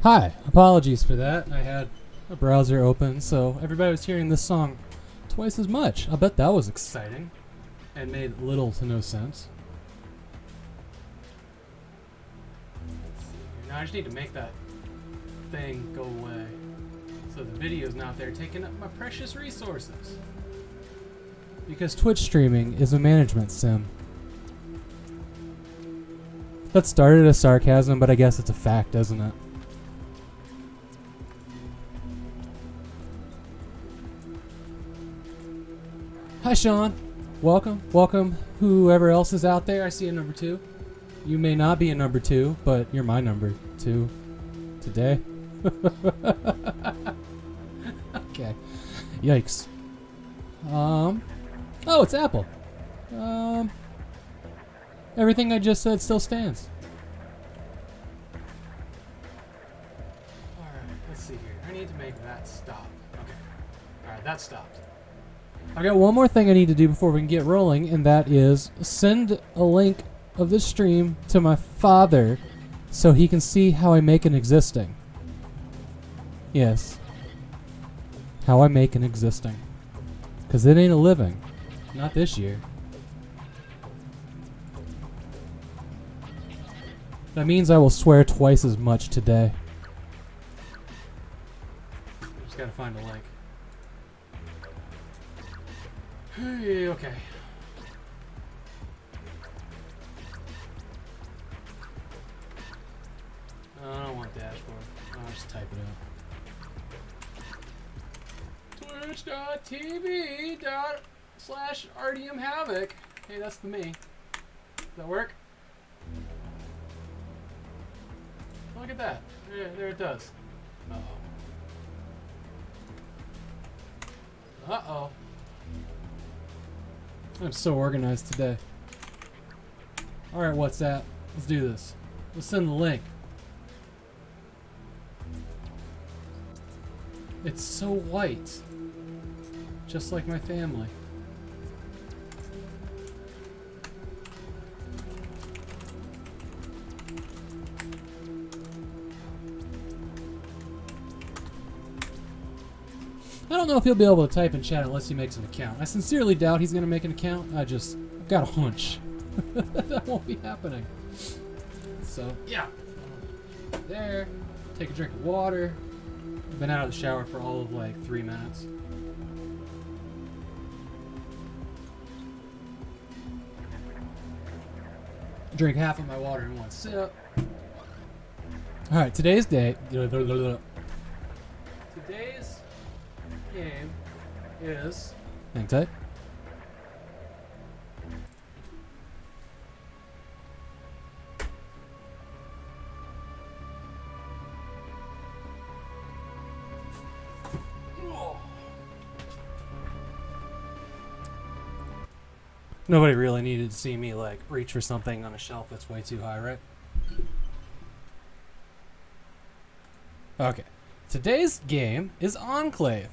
Hi, apologies for that. I had a browser open, so everybody was hearing this song twice as much. I bet that was exciting and made little to no sense. Let's see here. Now I just need to make that thing go away so the video's not there taking up my precious resources. Because Twitch streaming is a management sim. That started as sarcasm, but I guess it's a fact, doesn't it? Hi, Sean. Welcome. Welcome, whoever else is out there. I see a number 2. You may not be a number 2, but you're my number 2 today. Okay. Yikes. Oh, it's Apple. Everything I just said still stands. Alright, let's see here. I need to make that stop. Okay. Alright, that stopped. I got one more thing I need to do before we can get rolling, and that is send a link of this stream to my father so he can see how I make an existing. Yes. How I make an existing. Because it ain't a living. Not this year. That means I will swear twice as much today. Just gotta find a link. Okay. I don't want dashboard. I'll just type it out. Twitch.tv/RDMHavoc. Hey, that's the me. Does that work? Look at that. There it does. Uh-oh. Uh-oh. I'm so organized today. Alright, what's that? Let's do this. Let's send the link. It's so white. Just like my family. I don't know if he'll be able to type in chat unless he makes an account. I sincerely doubt he's going to make an account. I've got a hunch. That won't be happening. So, yeah. There. Take a drink of water. I've been out of the shower for all of like 3 minutes. Drink half of my water in one sip. Alright, today's game is... Hang tight. Nobody really needed to see me like reach for something on a shelf that's way too high, right? Okay. Today's game is Enclave.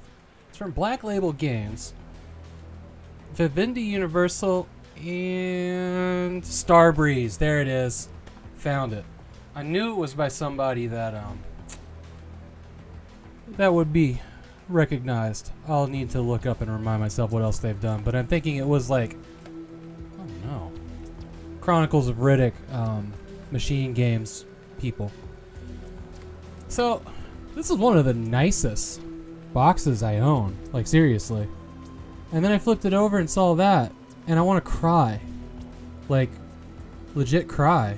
It's from Black Label Games, Vivendi Universal, and Starbreeze. There it is. Found it. I knew it was by somebody that would be recognized. I'll need to look up and remind myself what else they've done, but I'm thinking it was like, oh no, Chronicles of Riddick, Machine Games people. So this is one of the nicest boxes I own, like seriously. And then I flipped it over and saw that, and I want to cry, like legit cry.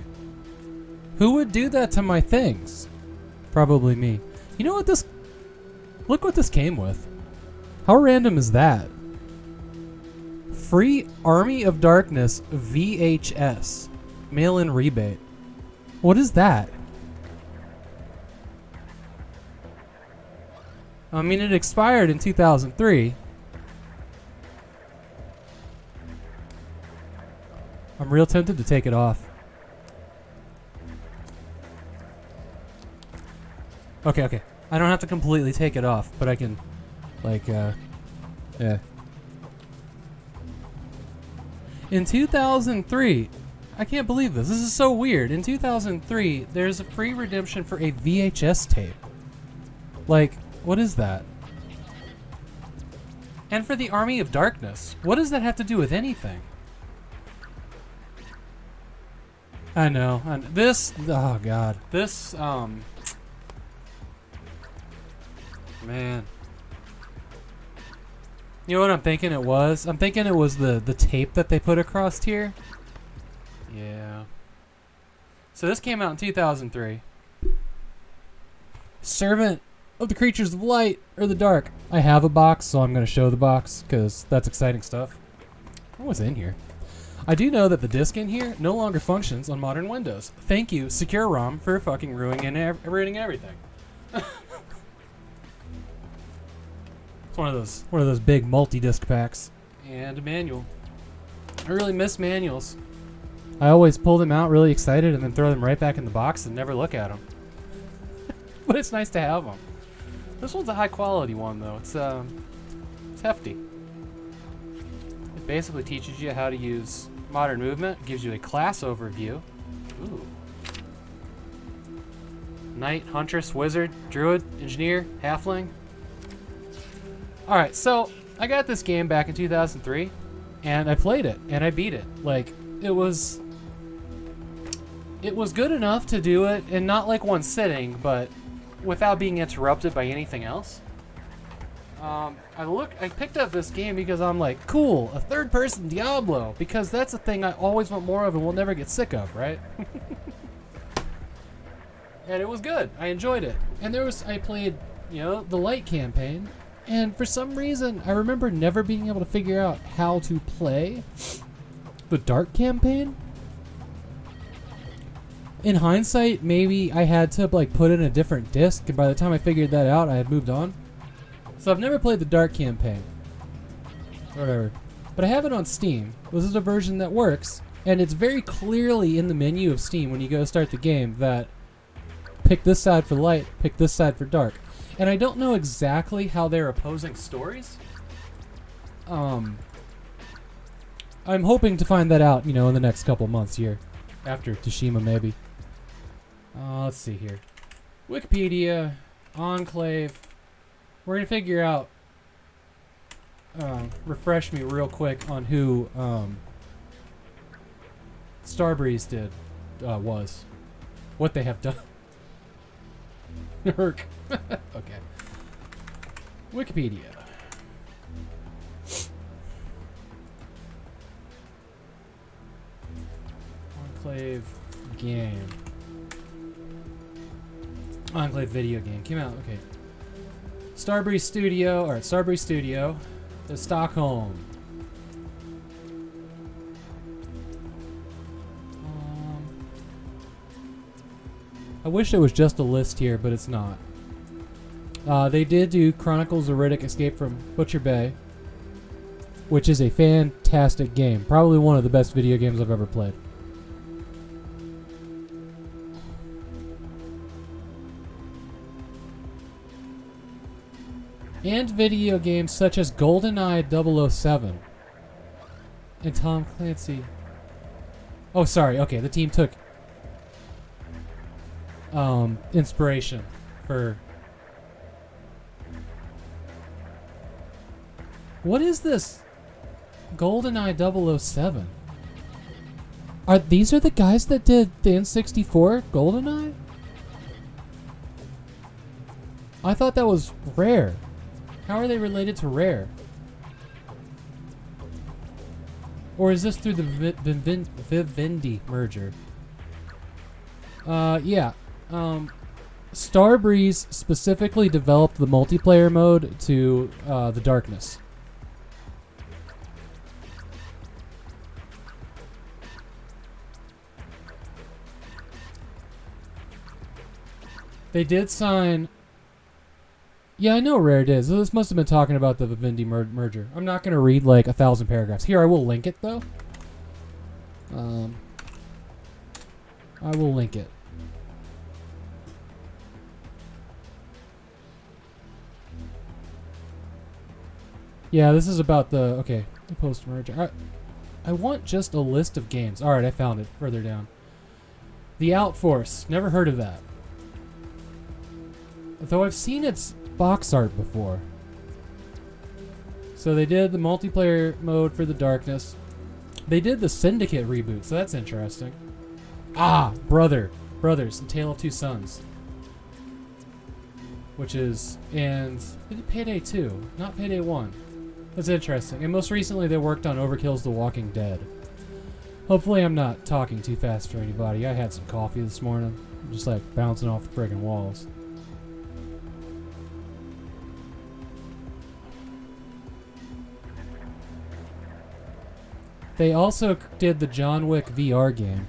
Who would do that to my things? Probably me. You know what this? Look what this came with. How random is that? Free Army of Darkness VHS mail-in rebate. What is that? I mean, it expired in 2003. I'm real tempted to take it off. Okay. I don't have to completely take it off, but I can, like, yeah. In 2003, I can't believe this. This is so weird. In 2003, there's a free redemption for a VHS tape. Like, what is that? And for the Army of Darkness. What does that have to do with anything? I know. This, oh god. This, man. You know what I'm thinking it was? I'm thinking it was the tape that they put across here. Yeah. So this came out in 2003. Servant of the creatures of light or the dark. I have a box, so I'm going to show the box because that's exciting stuff. What's in here? I do know that the disc in here no longer functions on modern Windows. Thank you, Secure ROM, for fucking ruining everything. It's one of those big multi-disc packs. And a manual. I really miss manuals. I always pull them out really excited and then throw them right back in the box and never look at them. But it's nice to have them. This one's a high quality one though. It's hefty. It basically teaches you how to use modern movement. It gives you a class overview. Ooh. Knight, Huntress, Wizard, Druid, Engineer, Halfling. Alright, so I got this game back in 2003 and I played it and I beat it. Like, it was good enough to do it, and not like one sitting, but without being interrupted by anything else. I picked up this game because I'm like, cool, a third-person Diablo, because that's a thing I always want more of and will never get sick of, right? And it was good. I enjoyed it. And I played, the light campaign, and for some reason, I remember never being able to figure out how to play the dark campaign. In hindsight, maybe I had to put in a different disc, and by the time I figured that out, I had moved on. So I've never played the dark campaign. Or whatever. But I have it on Steam. This is a version that works, and it's very clearly in the menu of Steam when you go to start the game that pick this side for light, pick this side for dark. And I don't know exactly how they're opposing stories. I'm hoping to find that out, in the next couple months here. After Tsushima, maybe. Let's see here. Wikipedia, Enclave. We're going to figure out, refresh me real quick on who Starbreeze was. What they have done. Herc. Okay. Wikipedia. Enclave game. Enclave video game. Came out, okay. Starbreeze Studio is Stockholm. I wish it was just a list here, but it's not. They did do Chronicles of Riddick Escape from Butcher Bay, which is a fantastic game. Probably one of the best video games I've ever played. And video games such as GoldenEye 007 and Tom Clancy. Oh, sorry. Okay, the team took inspiration for... What is this? GoldenEye 007. These are the guys that did the N64 GoldenEye? I thought that was Rare. How are they related to Rare? Or is this through the Vivendi merger? Yeah. Starbreeze specifically developed the multiplayer mode to the Darkness. They did sign... Yeah, I know Rare did. So this must have been talking about the Vivendi merger. I'm not going to read 1,000 paragraphs. Here, I will link it, though. I will link it. Yeah, this is about the... Okay, the post-merger. I want just a list of games. Alright, I found it further down. The Outforce. Never heard of that. Though I've seen its box art before. So they did the multiplayer mode for the Darkness. They did the Syndicate reboot, so that's interesting. Ah, Brothers, and Tale of Two Sons. Which is, and they did Payday 2, not Payday 1. That's interesting. And most recently they worked on Overkill's The Walking Dead. Hopefully I'm not talking too fast for anybody. I had some coffee this morning. I'm just like bouncing off the friggin' walls. They also did the John Wick VR game.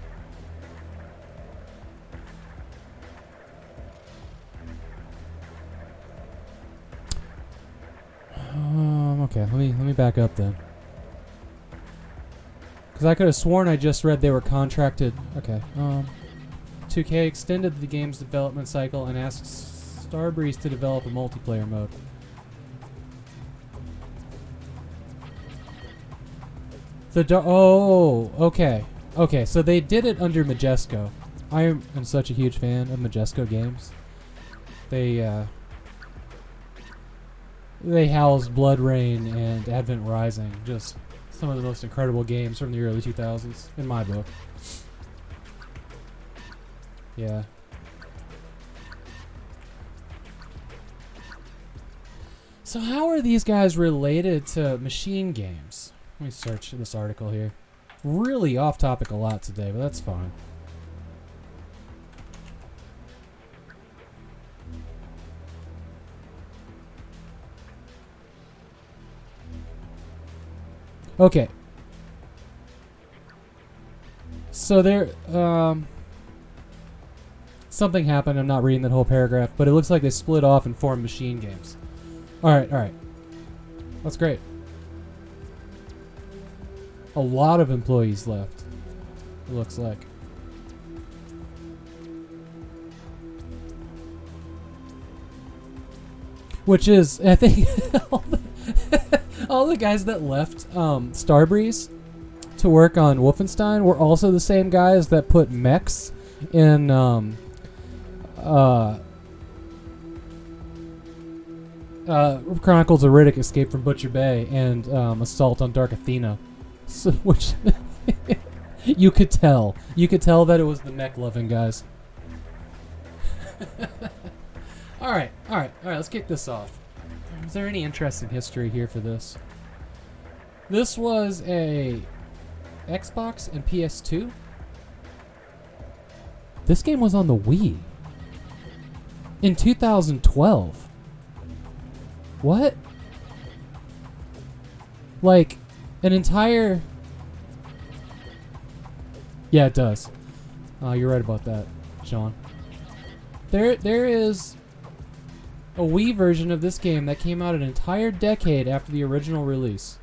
Okay, let me back up then. Because I could have sworn I just read they were contracted. Okay. 2K extended the game's development cycle and asked Starbreeze to develop a multiplayer mode. Okay. Okay, so they did it under Majesco. I am such a huge fan of Majesco games. They housed Blood Rain and Advent Rising, just some of the most incredible games from the early 2000s, in my book. Yeah. So how are these guys related to machine games? Let me search this article here. Really off topic a lot today, but that's fine. Okay. So there, something happened. I'm not reading that whole paragraph, but it looks like they split off and formed machine games. Alright. That's great. A lot of employees left, it looks like. Which is, I think, all the guys that left Starbreeze to work on Wolfenstein were also the same guys that put mechs in Chronicles of Riddick, Escape from Butcher Bay, and Assault on Dark Athena. So, which you could tell that it was the mech loving guys. all right, let's kick this off. Is there any interesting history here for this? This was a Xbox and PS2. This game was on the Wii in 2012. What? Like an entire... Yeah, it does. You're right about that, Sean. There is a Wii version of this game that came out an entire decade after the original release.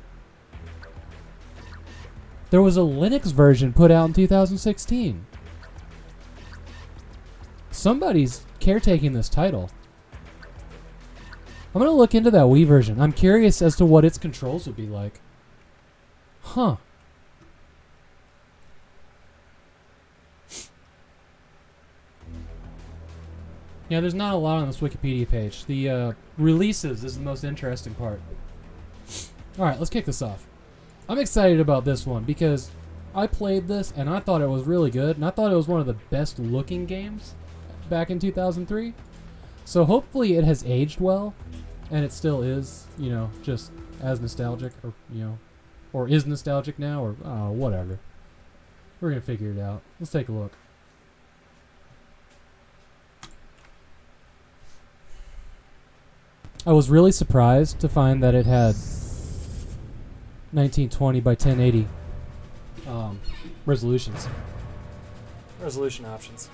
There was a Linux version put out in 2016. Somebody's caretaking this title. I'm going to look into that Wii version. I'm curious as to what its controls would be like. Huh. Yeah, there's not a lot on this Wikipedia page. The releases is the most interesting part. Alright, let's kick this off. I'm excited about this one because I played this and I thought it was really good, and I thought it was one of the best looking games back in 2003. So hopefully it has aged well, and it still is, you know, just as nostalgic, or, you know, or is nostalgic now, or whatever. We're going to figure it out. Let's take a look. I was really surprised to find that it had 1920 by 1080 resolution options.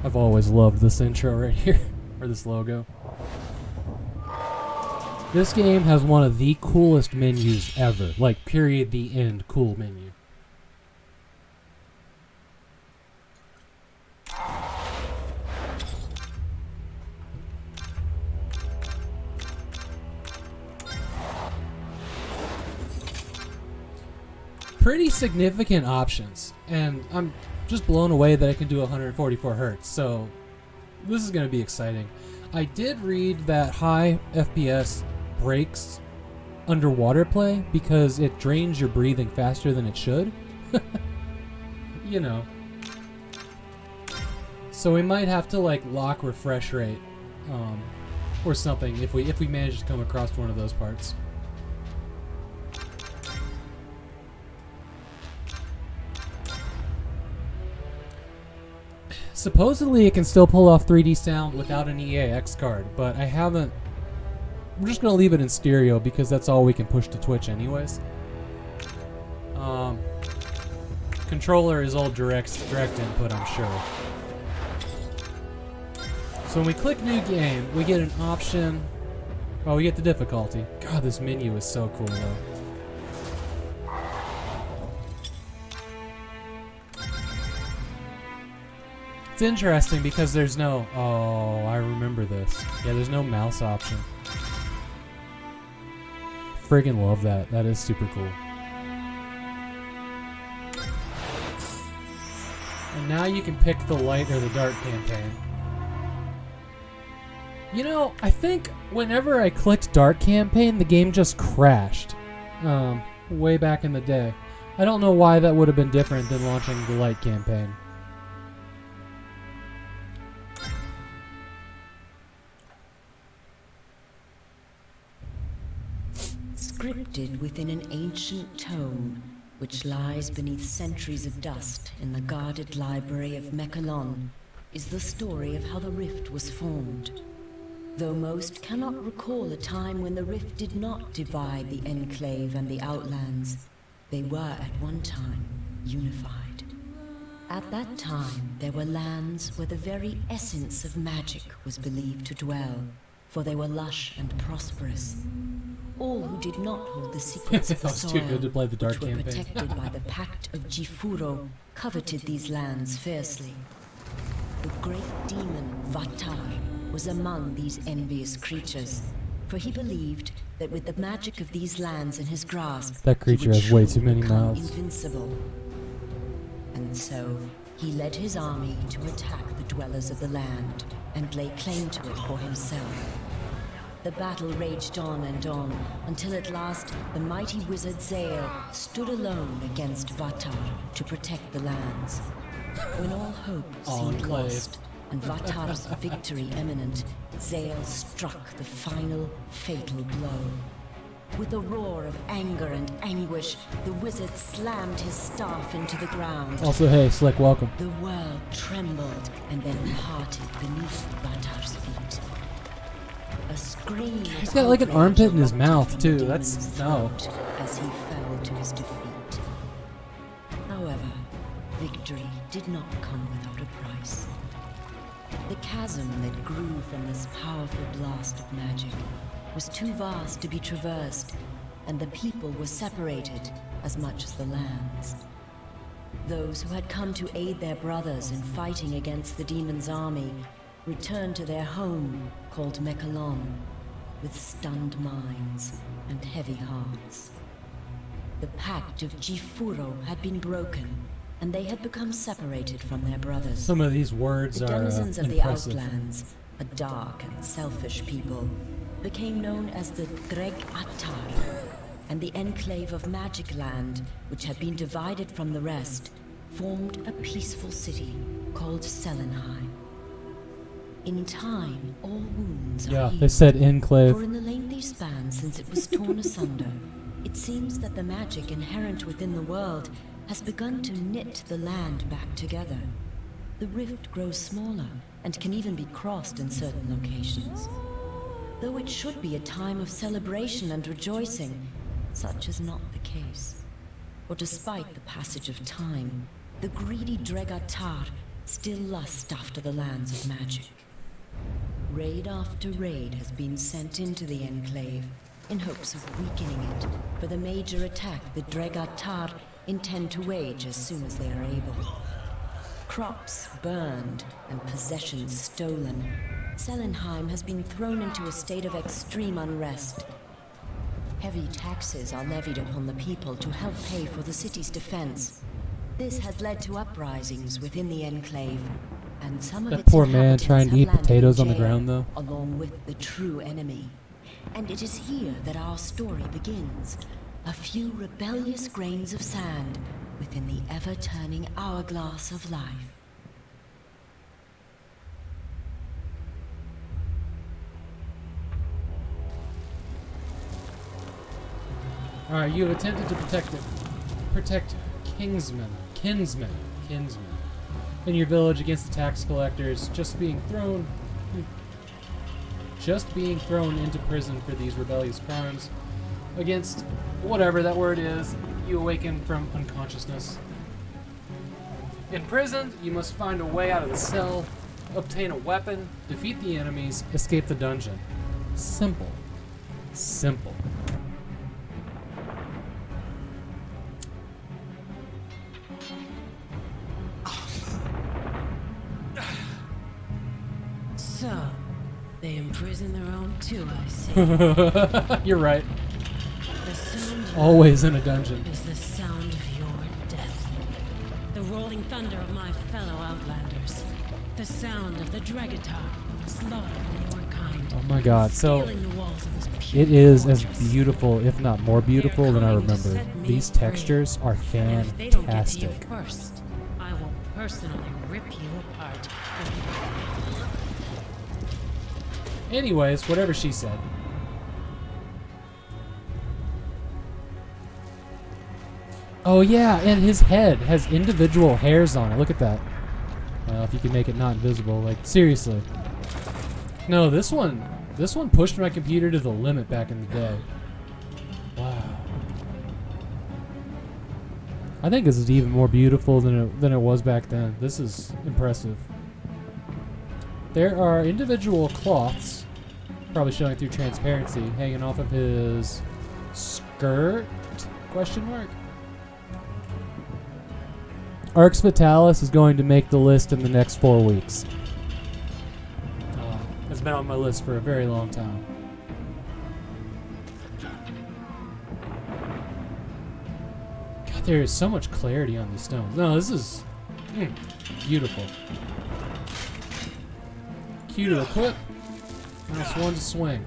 I've always loved this intro right here, or this logo. This game has one of the coolest menus ever. Like, period, the end, cool menu. pretty significant options, and I'm just blown away that I can do 144 hertz, so this is going to be exciting. I did read that high FPS breaks underwater play because it drains your breathing faster than it should. You know. So we might have to like lock refresh rate or something if we manage to come across one of those parts. Supposedly it can still pull off 3D sound without an EAX card, but I haven't. We're just gonna leave it in stereo because that's all we can push to Twitch anyways. Controller is all direct input, I'm sure. So when we click new game, we get an option. Oh, we get the difficulty. God, this menu is so cool though. It's interesting because there's no... Oh, I remember this. Yeah, there's no mouse option. Friggin' love that. That is super cool. And now you can pick the light or the dark campaign. You know, I think whenever I clicked dark campaign, the game just crashed. Way back in the day. I don't know why that would have been different than launching the light campaign. Scripted within an ancient tome, which lies beneath centuries of dust in the guarded library of Mechalon, is the story of how the rift was formed. Though most cannot recall a time when the rift did not divide the Enclave and the Outlands, they were at one time unified. At that time, there were lands where the very essence of magic was believed to dwell, for they were lush and prosperous. All who did not hold the secrets of the soil, too good to play the dark which were campaign. protected by the Pact of Jifuro, coveted these lands fiercely. The great demon Vatar was among these envious creatures, for he believed that with the magic of these lands in his grasp, That creature has way too many mouths. Invincible. And so he led his army to attack the dwellers of the land and lay claim to it for himself. The battle raged on and on, until at last the mighty wizard Zael stood alone against Vatar to protect the lands. When all hope seemed Enclave. lost, and Vatar's victory imminent, Zael struck the final, fatal blow. With a roar of anger and anguish, the wizard slammed his staff into the ground. Also, hey, Slick, welcome. The world trembled and then parted beneath Vatar's feet. A scream. He's got like an armpit in his mouth too. That's no. As he fell to his defeat. However, victory did not come without a price. The chasm that grew from this powerful blast of magic was too vast to be traversed, and the people were separated as much as the lands. Those who had come to aid their brothers in fighting against the demon's army returned to their home, called Mechalon, with stunned minds and heavy hearts. The Pact of Jifuro had been broken, and they had become separated from their brothers. Some of these words The are denizens of the impressive. Outlands, a dark and selfish people, became known as the Dreg Attar, and the Enclave of Magic Land, which had been divided from the rest, formed a peaceful city called Selenheim. In time, all wounds are Yeah, healed. they said Enclave. For in the lengthy span since it was torn asunder, it seems that the magic inherent within the world has begun to knit the land back together. The rift grows smaller and can even be crossed in certain locations. Though it should be a time of celebration and rejoicing, such is not the case. For despite the passage of time, the greedy Dregatar still lust after the lands of magic. Raid after raid has been sent into the Enclave in hopes of weakening it for the major attack the Dregatar intend to wage as soon as they are able. Crops burned and possessions stolen, Selenheim has been thrown into a state of extreme unrest. Heavy taxes are levied upon the people to help pay for the city's defense. This has led to uprisings within the Enclave, and some of That its poor man inhabitants trying to have eat landed potatoes in on the jail, ground, though. along with the true enemy. And it is here that our story begins. A few rebellious grains of sand within the ever-turning hourglass of life. Alright, you have attempted to protect kinsmen in your village against the tax collectors, just being thrown into prison for these rebellious crimes against whatever that word is. You awaken from unconsciousness. Imprisoned, you must find a way out of the cell, obtain a weapon, defeat the enemies, escape the dungeon. Simple. Simple. So, they imprison their own too, I see. You're right. The sound you Always in a dungeon. is the sound of your death. The rolling thunder of my fellow outlanders. The sound of the Dragatar slaughtering your kind. Oh my god, so Scaling the walls of this puny it is as fortress. beautiful, if not more beautiful, than I coming to remember. set me These free. textures are And if they don't get to you fantastic. first, I will personally rip you apart. Anyways, whatever she said. Oh yeah, and his head has individual hairs on it. Look at that. Well, if you can make it not invisible, like seriously. No, this one pushed my computer to the limit back in the day. Wow. I think this is even more beautiful than it was back then. This is impressive. There are individual cloths, probably showing through transparency, hanging off of his skirt? Question mark. Arx Vitalis is going to make the list in the next 4 weeks. It's been on my list for a very long time. God, there is so much clarity on these stones. No, this is beautiful. Q to equip. Mouse 1 to swing.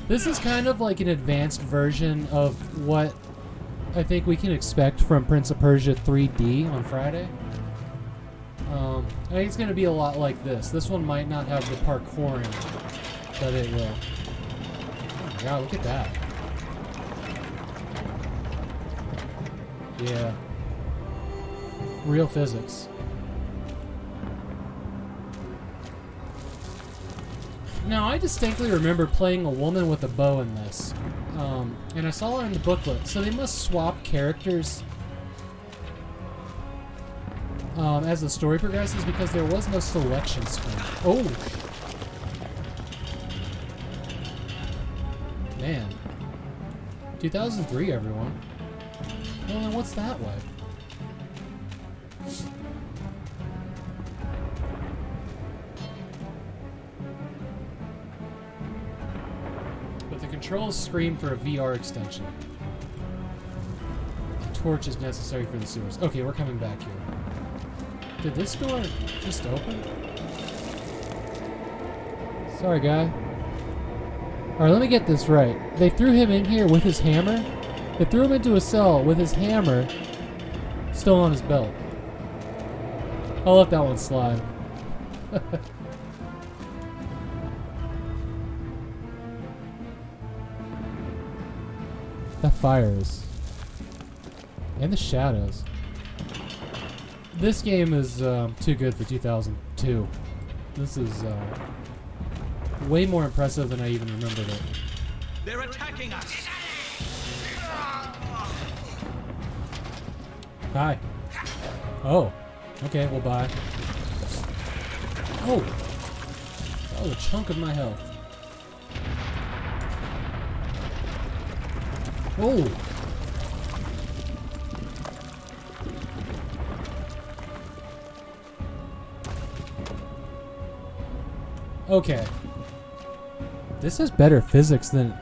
This is kind of like an advanced version of what I think we can expect from Prince of Persia 3D on Friday. I think it's going to be a lot like this. This one might not have the parkouring, but it will. Oh my god, look at that. Yeah. Real physics. Now, I distinctly remember playing a woman with a bow in this. And I saw her in the booklet, so they must swap characters as the story progresses because there was no selection screen. Oh! Man. 2003, everyone. Well, then what's that way? But the controls scream for a VR extension. A torch is necessary for the sewers. Okay, we're coming back here. Did this door just open? Sorry, guy. Alright, let me get this right. They threw him in here with his hammer? They threw him into a cell with his hammer still on his belt. I'll let that one slide. That fire is... And the shadows. This game is too good for 2002. This is way more impressive than I even remembered it. They're attacking us! Hi. Oh. Okay, well, bye. Oh! That was a chunk of my health. Oh! Okay. This has better physics than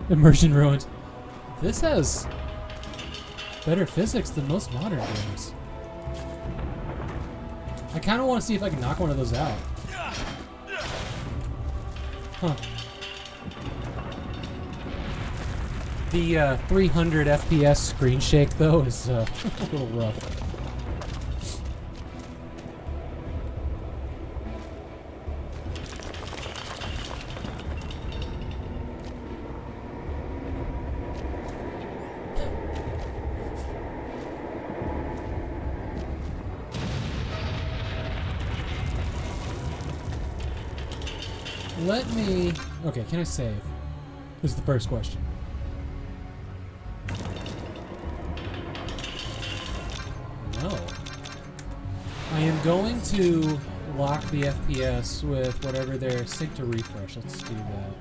Immersion Ruins. This has better physics than most modern games. I kind of want to see if I can knock one of those out. Huh. The 300 FPS screen shake, though, is a little rough. Let me... Okay, can I save? This is the first question. No. I am going to lock the FPS with whatever their sync to refresh. Let's do that.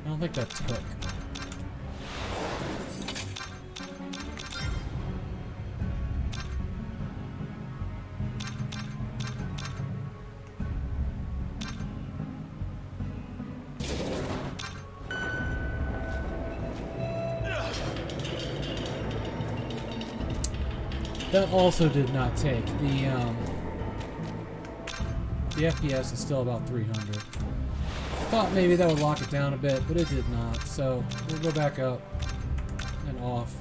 I don't think that took. That also did not take. The FPS is still about 300. Thought maybe that would lock it down a bit, but it did not. So we'll go back up and off.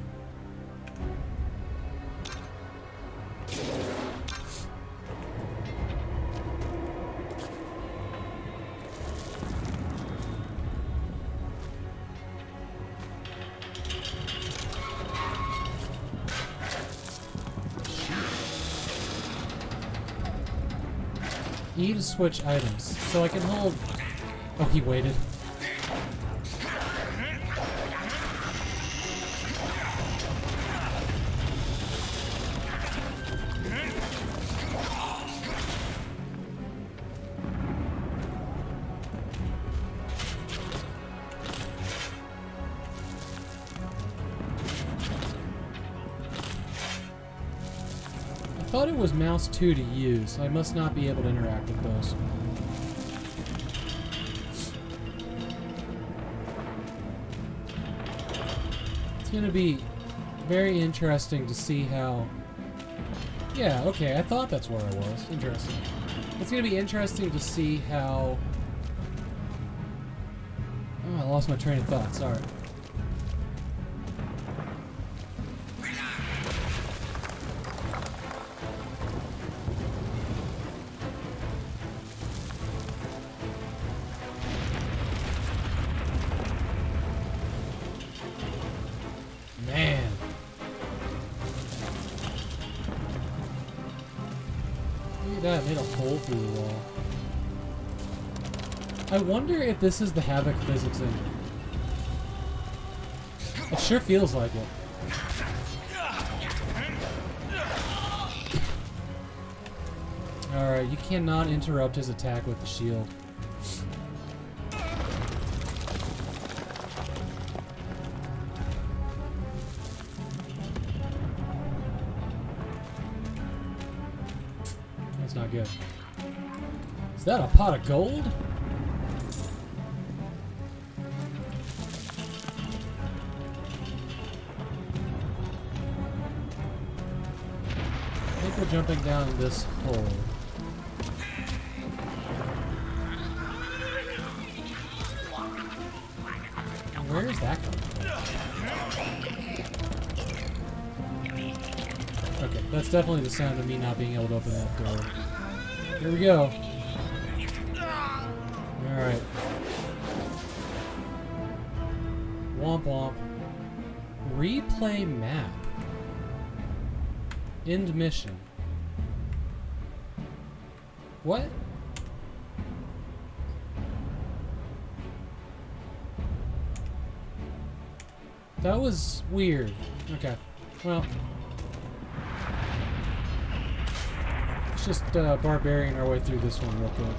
E to switch items, so I can hold... Oh, he waited. I thought it was mouse 2 to use. I must not be able to interact with those. It's going to be very interesting to see how... Yeah, okay, I thought that's where I was. Interesting. It's going to be interesting to see how... Oh, I lost my train of thought. Sorry. That made a hole through the wall. I wonder if this is the Havoc physics engine. It sure feels like it. Alright, you cannot interrupt his attack with the shield. Not good. Is that a pot of gold? I think we're jumping down this hole. Where is that coming from? Okay, that's definitely the sound of me not being able to open that door. Here we go. Alright. Womp womp. Replay map. End mission. What? That was weird. Okay. Well. Let's just barbarian our way through this one real quick.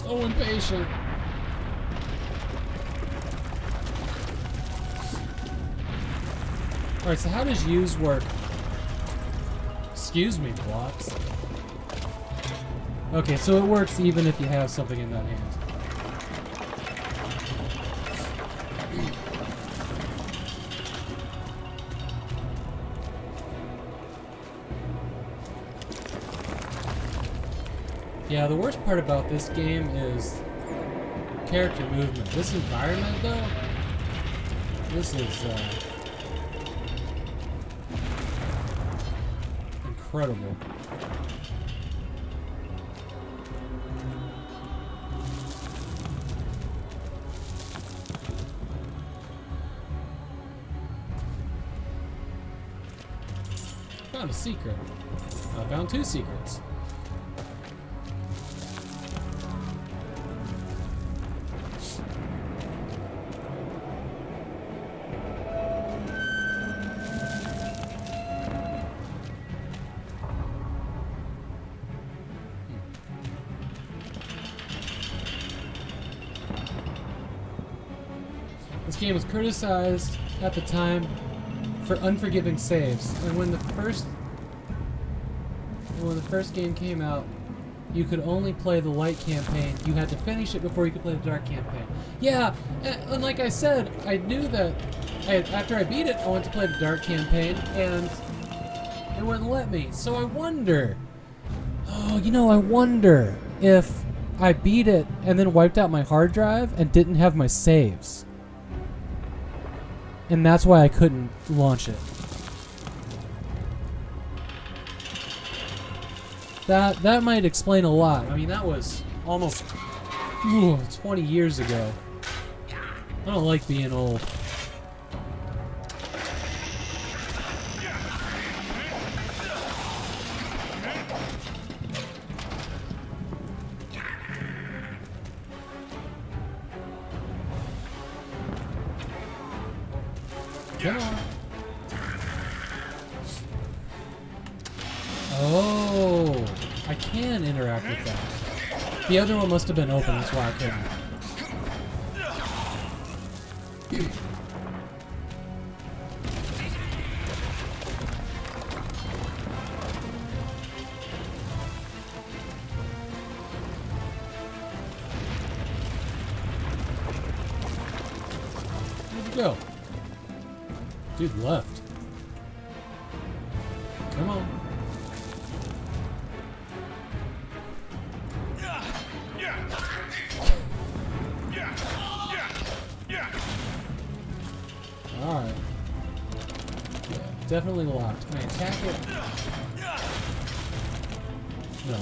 So impatient. Alright, so how does use work? Excuse me, blocks. Okay, so it works even if you have something in that hand. Yeah, the worst part about this game is character movement. This environment, though, this is incredible. Found a secret. I found 2 secrets. This game was criticized at the time for unforgiving saves, and when the first game came out, you could only play the light campaign. You had to finish it before you could play the dark campaign. Yeah, and like I said, I knew that after I beat it, I went to play the dark campaign, and it wouldn't let me. So I wonder, I wonder if I beat it and then wiped out my hard drive and didn't have my saves. And that's why I couldn't launch it. That might explain a lot. I mean, that was almost 20 years ago. I don't like being old. Come on. Oh, I can interact with that. The other one must have been open, that's why I couldn't. Where'd you go? Dude left. Come on. Alright. Yeah, definitely locked. Can I attack it? No.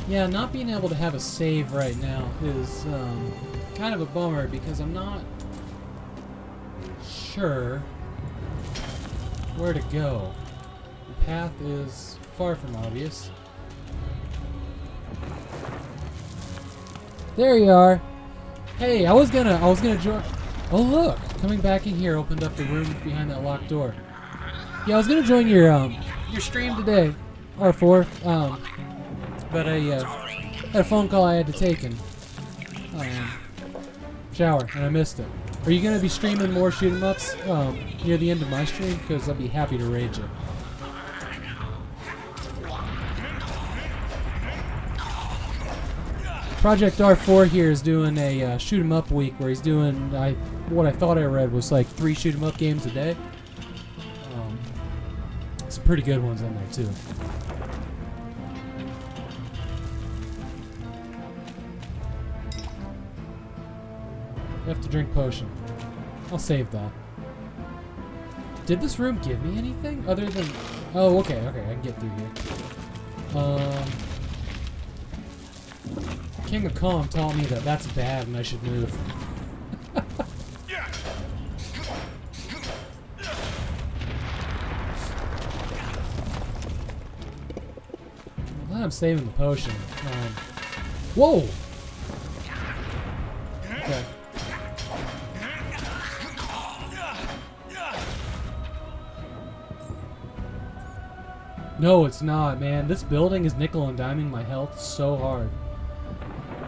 Yeah, not being able to have a save right now is kind of a bummer because I'm not sure where to go. The path is far from obvious. There you are. Hey, I was gonna join. Oh look, coming back in here opened up the room behind that locked door. Yeah, I was gonna join your stream today, R4. But I had a phone call I had to take and shower, and I missed it. Are you gonna be streaming more shoot 'em ups near the end of my stream? Because I'd be happy to rage it. Project R4 here is doing a shoot 'em up week where he's doing what I thought I read was like 3 shoot 'em up games a day. Some pretty good ones in there too. You have to drink potion. I'll save that. Did this room give me anything other than... Oh, okay, I can get through here. King of Calm taught me that that's bad and I should move. I'm glad I'm saving the potion. Whoa! Okay. No, it's not, man. This building is nickel and diming my health so hard.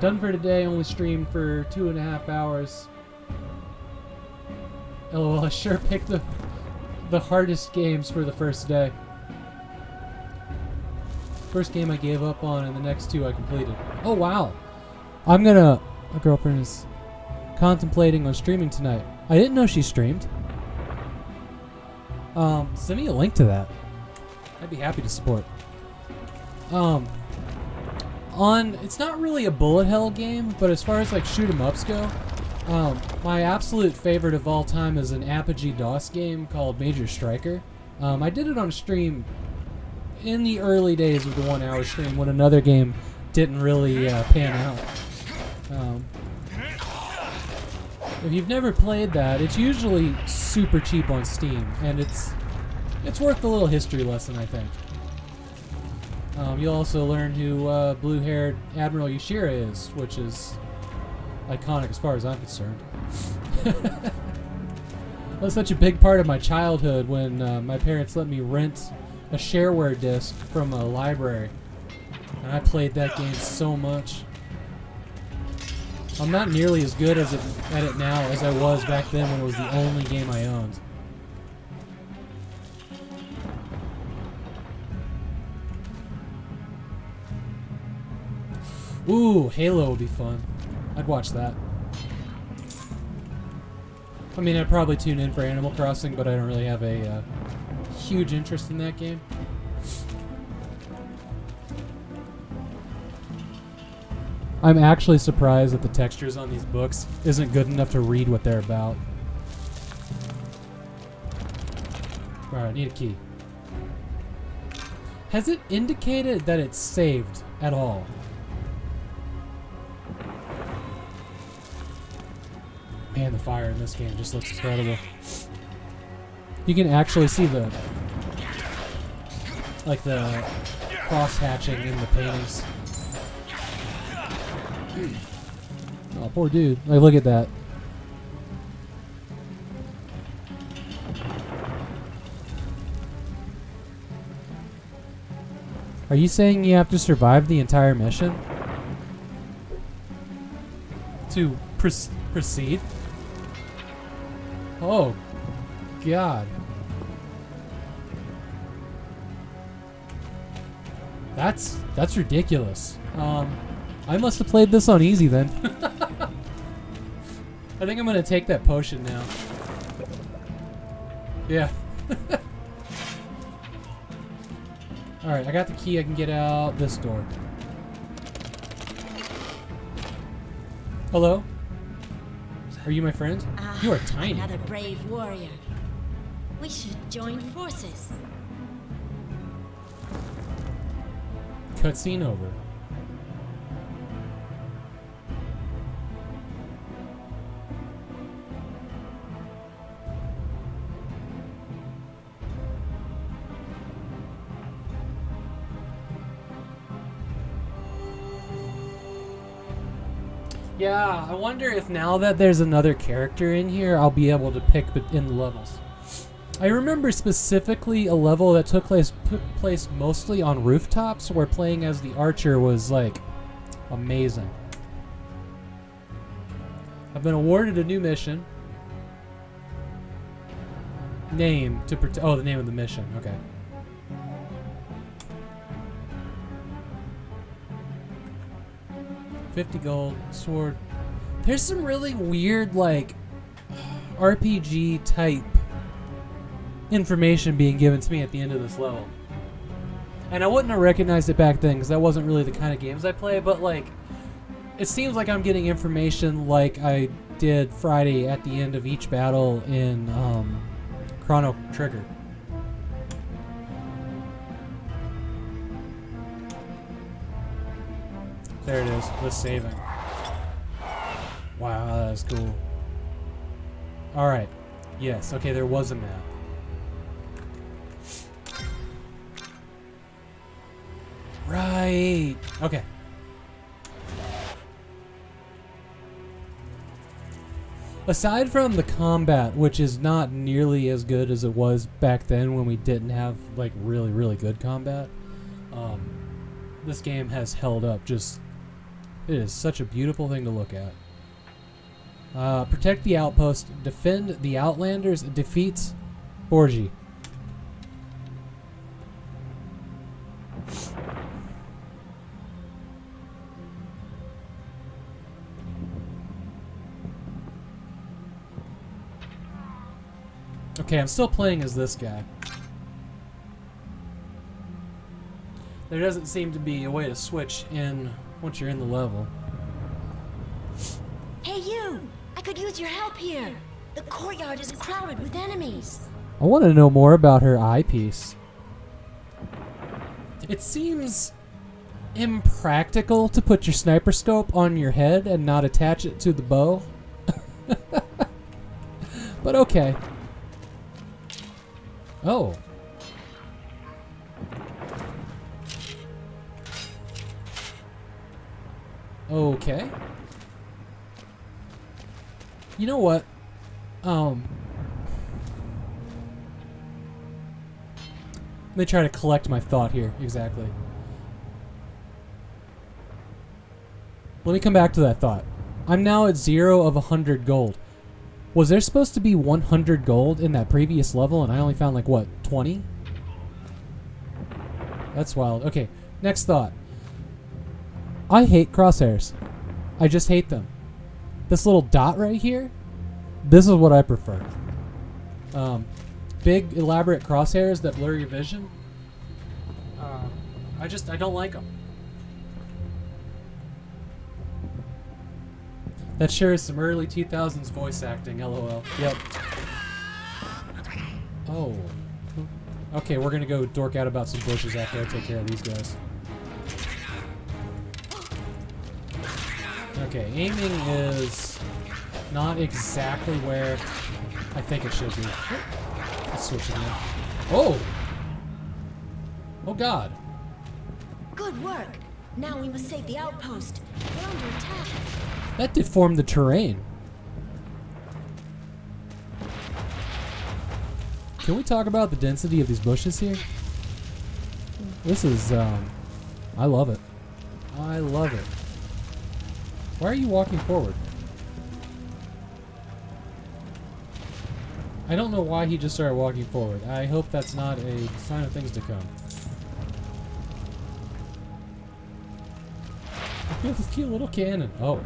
Done for today, only streamed for 2.5 hours. LOL, I sure picked the hardest games for the first day. First game I gave up on, and the next two I completed. Oh, wow. My girlfriend is contemplating on streaming tonight. I didn't know she streamed. Send me a link to that. I'd be happy to support. It's not really a bullet hell game, but as far as like shoot 'em ups go, my absolute favorite of all time is an Apogee DOS game called Major Striker. I did it on stream in the early days of the 1 hour stream when another game didn't really pan out. If you've never played that, it's usually super cheap on Steam, and it's worth a little history lesson, I think. You'll also learn who blue-haired Admiral Yushira is, which is iconic as far as I'm concerned. That was such a big part of my childhood when my parents let me rent a shareware disc from a library, and I played that game so much. I'm not nearly as good at it now as I was back then when it was the only game I owned. Ooh, Halo would be fun. I'd watch that. I mean, I'd probably tune in for Animal Crossing, but I don't really have a huge interest in that game. I'm actually surprised that the textures on these books isn't good enough to read what they're about. Alright, I need a key. Has it indicated that it's saved at all? Man, the fire in this game just looks incredible. You can actually see the cross-hatching in the paintings. Oh, poor dude. Like, look at that. Are you saying you have to survive the entire mission to proceed? Oh, God. That's ridiculous. I must have played this on easy then. I think I'm gonna take that potion now. Yeah. Alright, I got the key. I can get out this door. Hello? Are you my friend? You are tiny. Another brave warrior. We should join forces. Cutscene over. Yeah, I wonder if now that there's another character in here, I'll be able to pick in the levels. I remember specifically a level that took place mostly on rooftops, where playing as the archer was, like, amazing. I've been awarded a new mission. Name to oh, the name of the mission. Okay. $50 gold, sword. There's some really weird, like, RPG type information being given to me at the end of this level. And I wouldn't have recognized it back then because that wasn't really the kind of games I play, but, like, it seems like I'm getting information like I did Friday at the end of each battle in Chrono Trigger. There it is, the saving. Wow, that is cool. Alright. Yes, okay, there was a map. Right. Okay. Aside from the combat, which is not nearly as good as it was back then when we didn't have like really, really good combat, this game has held up. Just, it is such a beautiful thing to look at. Protect the outpost, defend the Outlanders, defeat Borgi. Okay, I'm still playing as this guy. There doesn't seem to be a way to switch in once you're in the level. Hey you! I could use your help here. The courtyard is crowded with enemies. I want to know more about her eyepiece. It seems impractical to put your sniper scope on your head and not attach it to the bow. But okay. Oh. Okay. You know what? Let me try to collect my thought here. Exactly. Let me come back to that thought. I'm now at 0 of 100 gold. Was there supposed to be 100 gold in that previous level and I only found like, what, 20? That's wild. Okay, next thought. I hate crosshairs. I just hate them. This little dot right here, this is what I prefer. Big, elaborate crosshairs that blur your vision. I don't like them. That sure is some early 2000s voice acting, lol. Yep. Oh. Okay, we're gonna go dork out about some bushes after I take care of these guys. Okay, aiming is not exactly where I think it should be. Let's switch again. Oh! Oh god. Good work. Now we must save the outpost. We're under attack. That deformed the terrain. Can we talk about the density of these bushes here? This is, I love it. I love it. Why are you walking forward? I don't know why he just started walking forward. I hope that's not a sign of things to come. Look at this cute little cannon. Oh.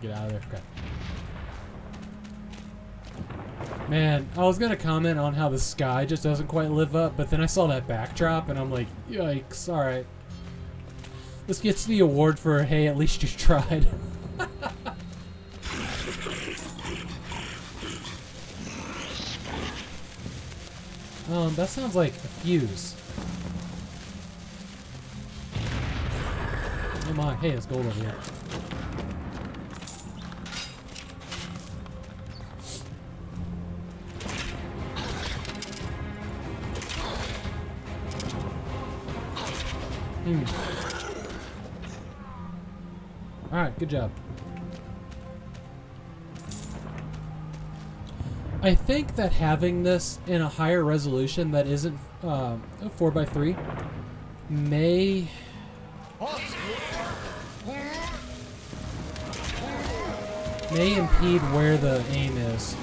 Get out of there. Okay. Man, I was gonna comment on how the sky just doesn't quite live up, but then I saw that backdrop and I'm like, yikes, alright. This gets the award for, hey, at least you tried. That sounds like a fuse. Oh my, hey, it's gold over here. Alright, good job. I think that having this in a higher resolution that isn't 4x3 may impede where the aim is.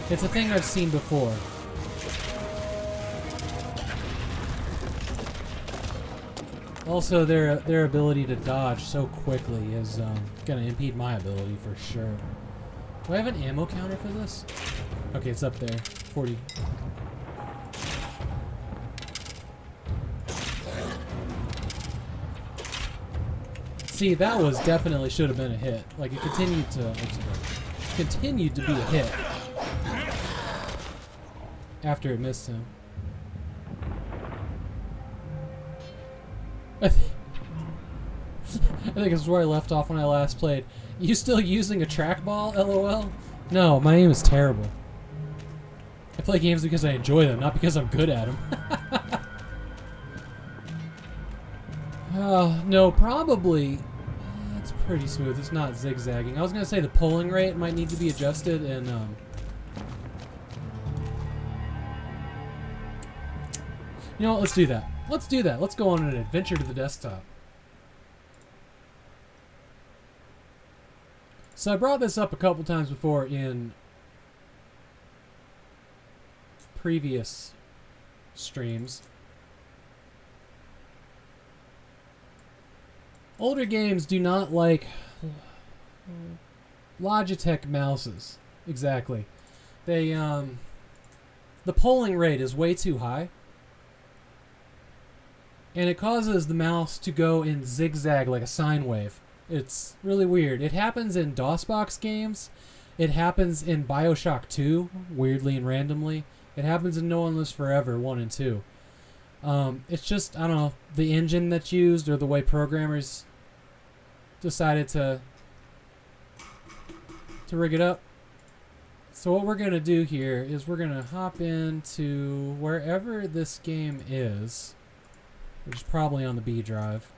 It's a thing I've seen before. Also, their ability to dodge so quickly is gonna impede my ability for sure. Do I have an ammo counter for this? Okay, it's up there. 40. See, that was definitely should have been a hit. Like, it continued to be a hit after it missed him. I think this is where I left off when I last played. You still using a trackball? LOL? No, my aim is terrible. I play games because I enjoy them, not because I'm good at them. No, probably. It's pretty smooth. It's not zigzagging. I was going to say the pulling rate might need to be adjusted, and you know what? Let's do that. Let's do that. Let's go on an adventure to the desktop. So I brought this up a couple times before in previous streams. Older games do not like Logitech mouses. Exactly. They the polling rate is way too high. And it causes the mouse to go in zigzag like a sine wave. It's really weird. It happens in DOSBox games. It happens in BioShock 2, weirdly and randomly. It happens in No One Lives Forever 1 and 2. It's just, I don't know, the engine that's used or the way programmers decided to rig it up. So what we're going to do here is we're going to hop into wherever this game is, which is probably on the B drive.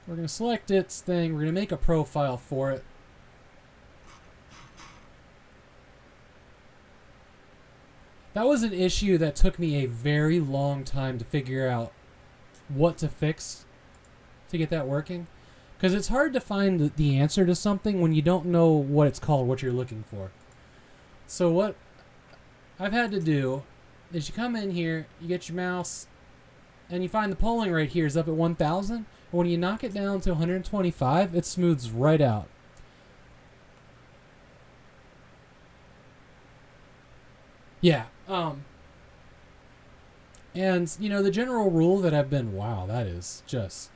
We're going to select its thing. We're going to make a profile for it. That was an issue that took me a very long time to figure out what to fix to get that working. Because it's hard to find the answer to something when you don't know what it's called, what you're looking for. So what I've had to do is you come in here, you get your mouse, and you find the polling rate here is up at 1,000. And when you knock it down to 125, it smooths right out. Yeah. And, you know, the general rule that I've been, wow, that is just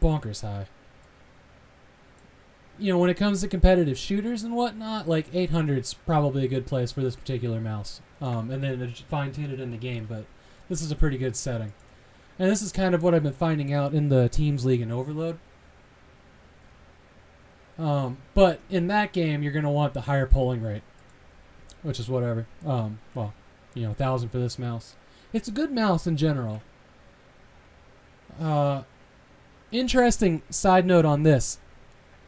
bonkers high. You know, when it comes to competitive shooters and whatnot, like 800's probably a good place for this particular mouse. And then fine-tune it in the game, but this is a pretty good setting. And this is kind of what I've been finding out in the Teams League and Overload. But in that game, you're going to want the higher polling rate, which is whatever. Well, you know, 1,000 for this mouse. It's a good mouse in general. Interesting side note on this.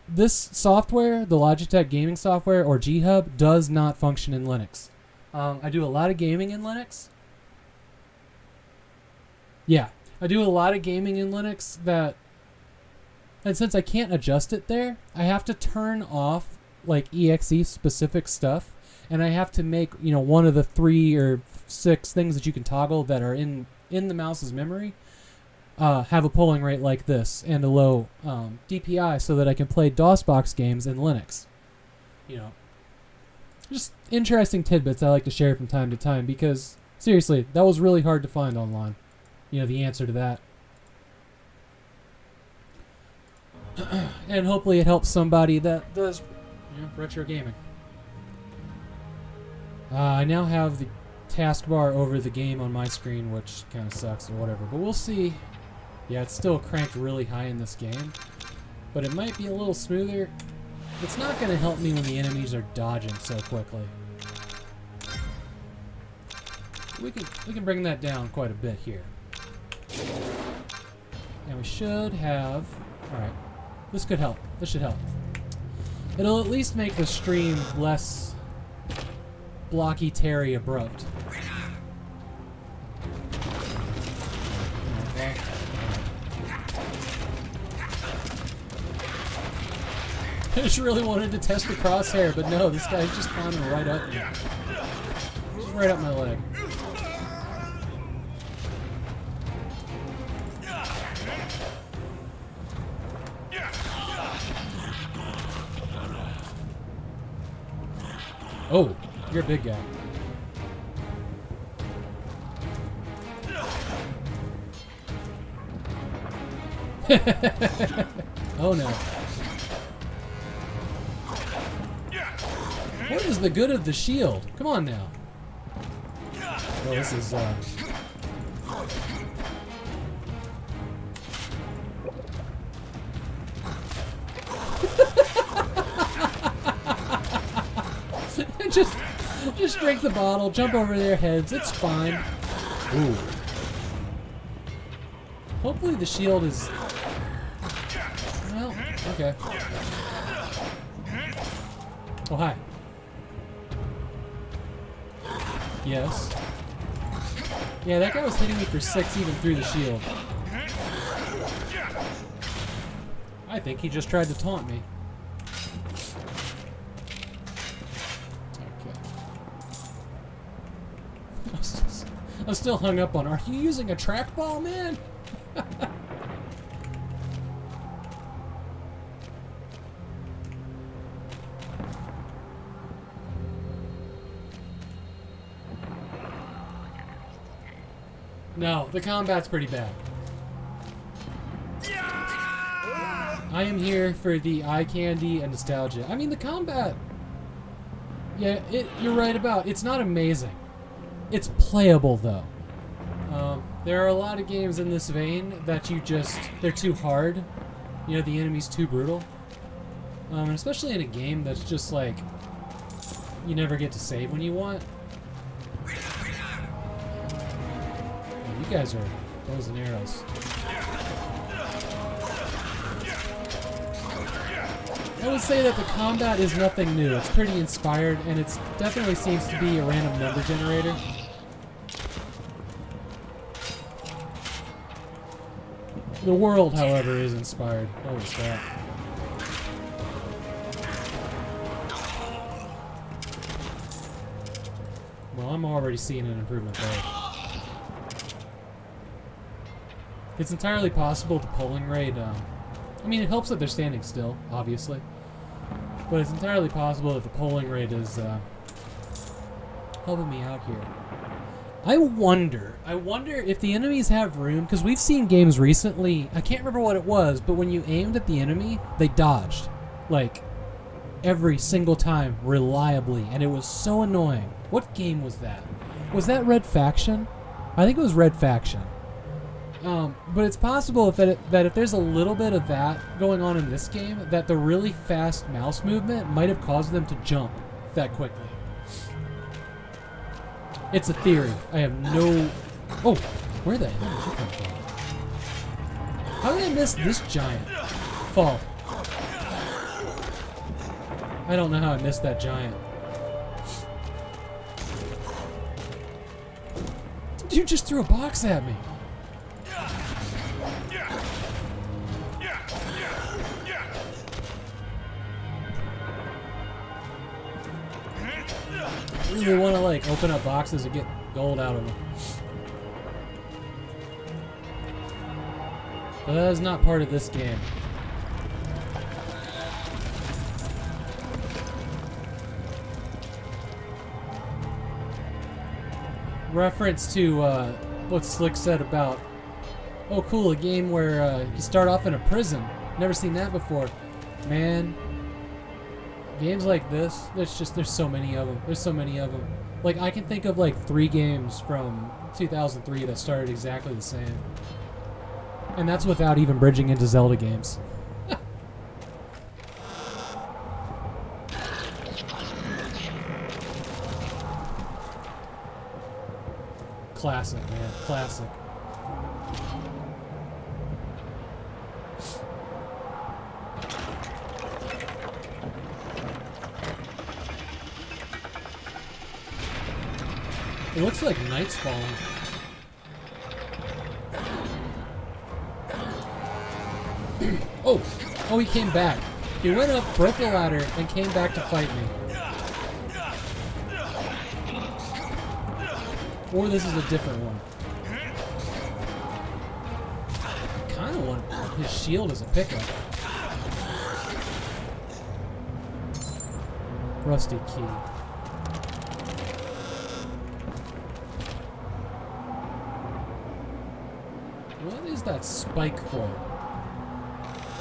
This software, the Logitech gaming software, or G-Hub, does not function in Linux. I do a lot of gaming in Linux. Yeah, I do a lot of gaming in Linux that... And since I can't adjust it there, I have to turn off, like, exe-specific stuff. And I have to make, you know, one of the 3 or 6 things that you can toggle that are in the mouse's memory have a polling rate like this and a low DPI so that I can play DOSBox games in Linux. You know, just interesting tidbits I like to share from time to time because, seriously, that was really hard to find online. You know, the answer to that. And hopefully it helps somebody that does, you know, retro gaming. I now have the taskbar over the game on my screen, which kind of sucks or whatever, but we'll see. Yeah, it's still cranked really high in this game, but it might be a little smoother. It's not going to help me when the enemies are dodging so quickly. We can bring that down quite a bit here. And we should have... Alright, this could help. This should help. It'll at least make the stream less blocky, terry, abrupt. I just really wanted to test the crosshair, but no, this guy's just climbing right up me. Just right up my leg. Oh, you're a big guy. Oh no. What is the good of the shield? Come on now. Oh, this is Just drink the bottle, jump over their heads, it's fine. Ooh. Hopefully the shield is... Well, okay. Oh, hi. Yes. Yeah, that guy was hitting me for 6 even through the shield. I think he just tried to taunt me. Okay. I'm still hung up on, are you using a trackball, man? No, the combat's pretty bad. I am here for the eye candy and nostalgia. I mean, the combat... Yeah, you're right about... It's not amazing. It's playable, though. There are a lot of games in this vein that you just... They're too hard. You know, the enemy's too brutal. And especially in a game that's just like... You never get to save when you want. You guys are bows and arrows. I would say that the combat is nothing new. It's pretty inspired, and it definitely seems to be a random number generator. The world, however, is inspired. What was that? Well, I'm already seeing an improvement there. It's entirely possible the pulling rate, I mean, it helps that they're standing still, obviously. But it's entirely possible that the pulling rate is, helping me out here. I wonder if the enemies have room, because we've seen games recently, I can't remember what it was, but when you aimed at the enemy, they dodged. Like, every single time, reliably, and it was so annoying. What game was that? Was that Red Faction? I think it was Red Faction. But it's possible that if there's a little bit of that going on in this game, that the really fast mouse movement might have caused them to jump that quickly. It's a theory. I have no... Oh, where the hell did you come from? How did I miss this giant fall? I don't know how I missed that giant. You just threw a box at me. I really want to like open up boxes and get gold out of them. But that is not part of this game. Reference to what Slick said about, oh cool, a game where you start off in a prison. Never seen that before. Man, games like this, there's so many of them. There's so many of them. Like, I can think of like 3 games from 2003 that started exactly the same. And that's without even bridging into Zelda games. Classic, man. Classic. It looks like night's falling. Oh, he came back. He went up, broke the ladder, and came back to fight me. Or this is a different one. I kind of want his shield as a pickup. Rusty key. What is that spike for?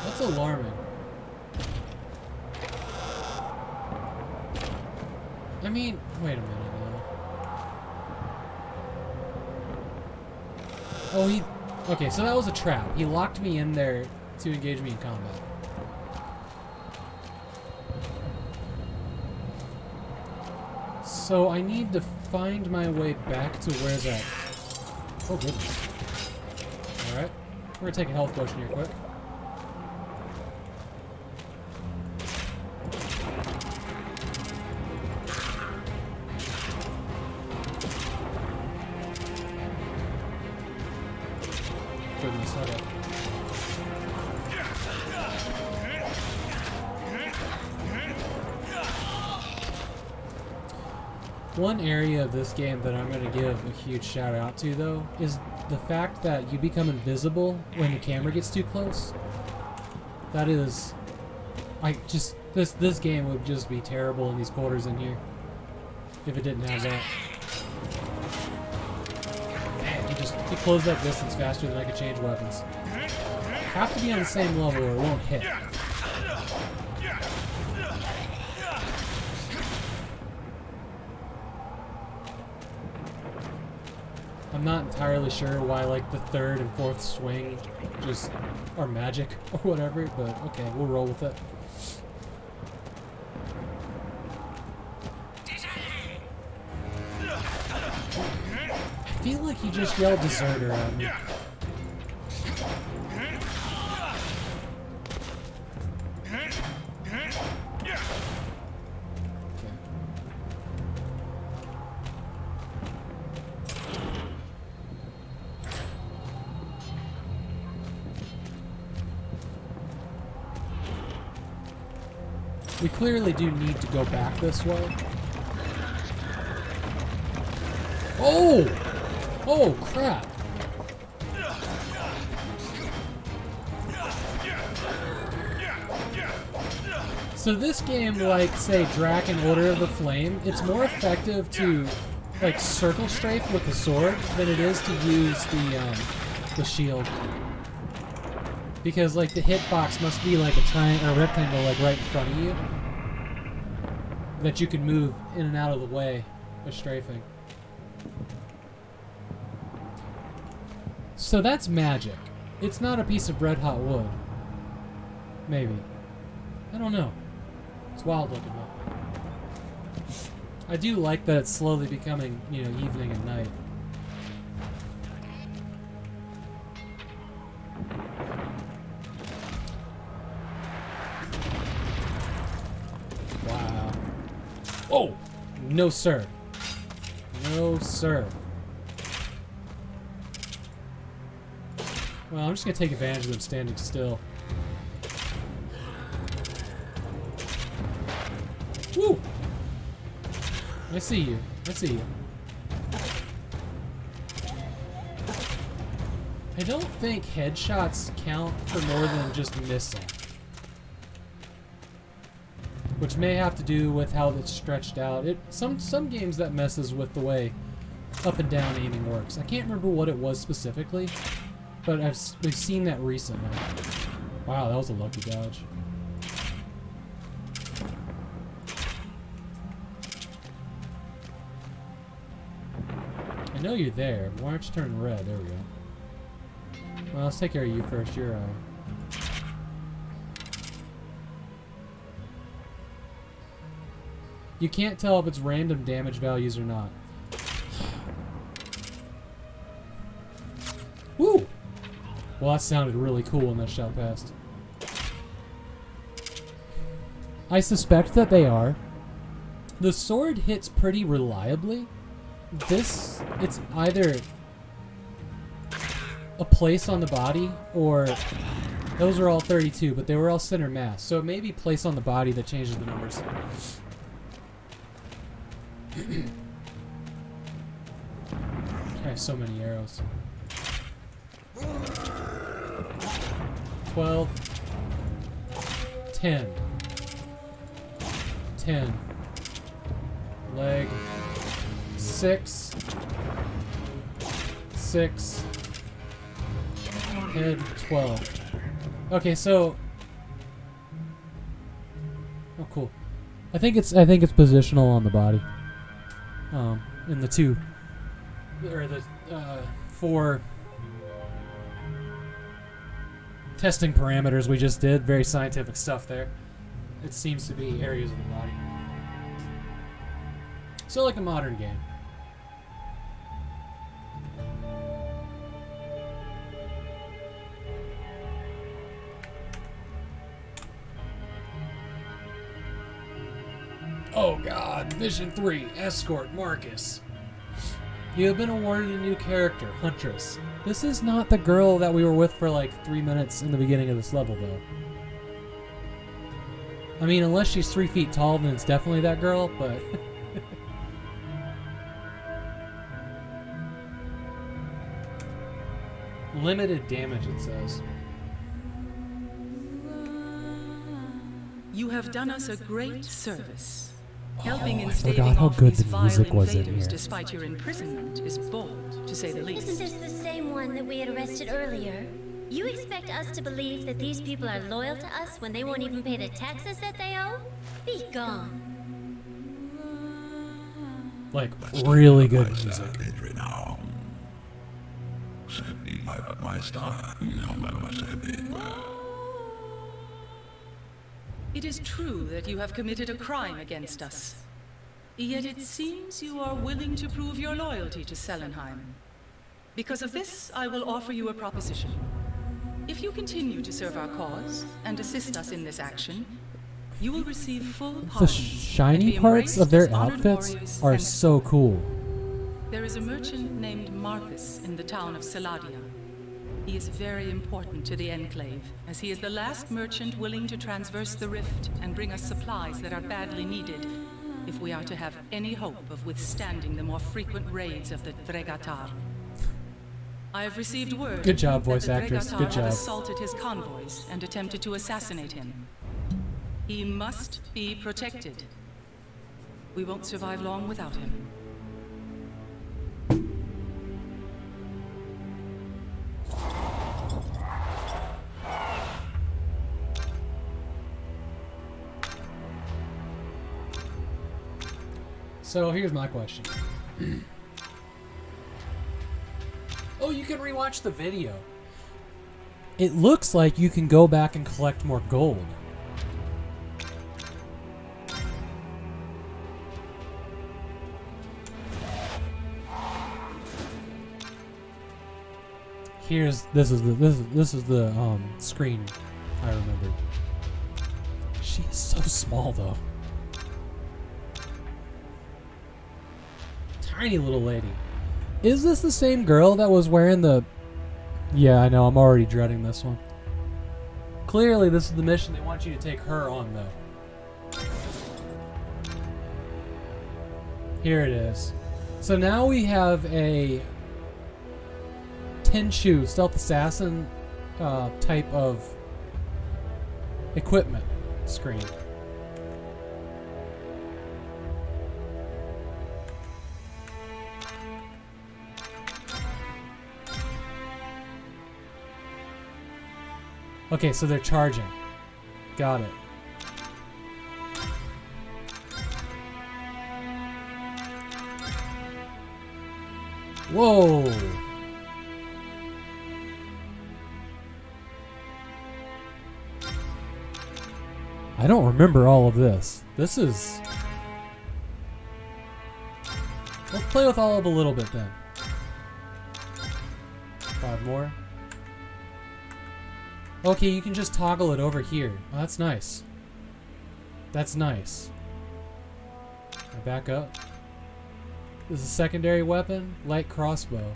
That's alarming. I mean, wait a minute now. Oh, okay, so that was a trap. He locked me in there to engage me in combat. So I need to find my way back to where that... Oh, goodness. Alright. We're gonna take a health potion here quick. Goodness, okay. One area of this game that I'm going to give a huge shout out to, though, is the fact that you become invisible when the camera gets too close. That is... This game would just be terrible in these quarters in here if it didn't have that. Man, you close that distance faster than I could change weapons. Have to be on the same level or it won't hit. I'm not entirely sure why like the third and fourth swing just are magic or whatever, but okay, we'll roll with it. I feel like he just yelled deserter at me. We clearly do need to go back this way. Oh! Oh, crap. So this game, like, say, Draken Order of the Flame, it's more effective to, like, circle strafe with the sword than it is to use the shield. Because, like, the hitbox must be like a triangle or a rectangle, like, right in front of you. That you can move in and out of the way with strafing. So that's magic. It's not a piece of red hot wood. Maybe. I don't know. It's wild looking though. I do like that it's slowly becoming, you know, evening and night. Wow. Oh! No, sir. No, sir. Well, I'm just gonna take advantage of them standing still. Woo! I see you. I see you. I don't think headshots count for more than just missing. Which may have to do with how it's stretched out. Some games that messes with the way up and down aiming works. I can't remember what it was specifically, but we've seen that recently. Wow, that was a lucky dodge. I know you're there, but why aren't you turning red? There we go. Well, let's take care of you first. You're You can't tell if it's random damage values or not. Woo! Well, that sounded really cool when that shot passed. I suspect that they are. The sword hits pretty reliably. It's either a place on the body or... Those are all 32, but they were all center mass. So it may be place on the body that changes the numbers. I have so many arrows. 12. 10. 10. Leg. 6. 6. Head. 12. Okay, so... Oh, cool. I think it's positional on the body. In the two, or the 4 testing parameters we just did, very scientific stuff there. It seems to be areas of the body. So like a modern game. Oh god, Mission 3, Escort Marcus. You have been awarded a new character, Huntress. This is not the girl that we were with for like 3 minutes in the beginning of this level, though. I mean, unless she's 3 feet tall, then it's definitely that girl, but... Limited damage, it says. You have done us a great service. Helping in I staving forgot how off good these the vile music was in invaders here. despite your imprisonment is bold, to say the least. Isn't this the same one that we had arrested earlier? You expect us to believe that these people are loyal to us when they won't even pay the taxes that they owe? Be gone. Like, really good music. It is true that you have committed a crime against us. Yet it seems you are willing to prove your loyalty to Selenheim. Because of this, I will offer you a proposition. If you continue to serve our cause and assist us in this action, you will receive full pardon. The shiny and be parts of embraced their as honored outfits warriors are and- so cool. There is a merchant named Marcus in the town of Celadia. He is very important to the Enclave, as he is the last merchant willing to transverse the rift and bring us supplies that are badly needed if we are to have any hope of withstanding the more frequent raids of the Dregatar. I have received word Good job, voice that the actress. Dregatar Good have job. assaulted his convoys and attempted to assassinate him. He must be protected. We won't survive long without him. So here's my question. Oh, you can rewatch the video. It looks like you can go back and collect more gold. This is the screen I remembered. She is so small though. Tiny little lady. Is this the same girl that was wearing the... Yeah, I know, I'm already dreading this one. Clearly this is the mission they want you to take her on though. Here it is. So now we have a Tenchu stealth assassin type of equipment screen. Okay, so they're charging. Got it. Whoa! I don't remember all of this. This is... Let's play with all of a little bit then. 5 more. Okay, you can just toggle it over here. Oh, that's nice. That's nice. I back up. This is a secondary weapon. Light crossbow.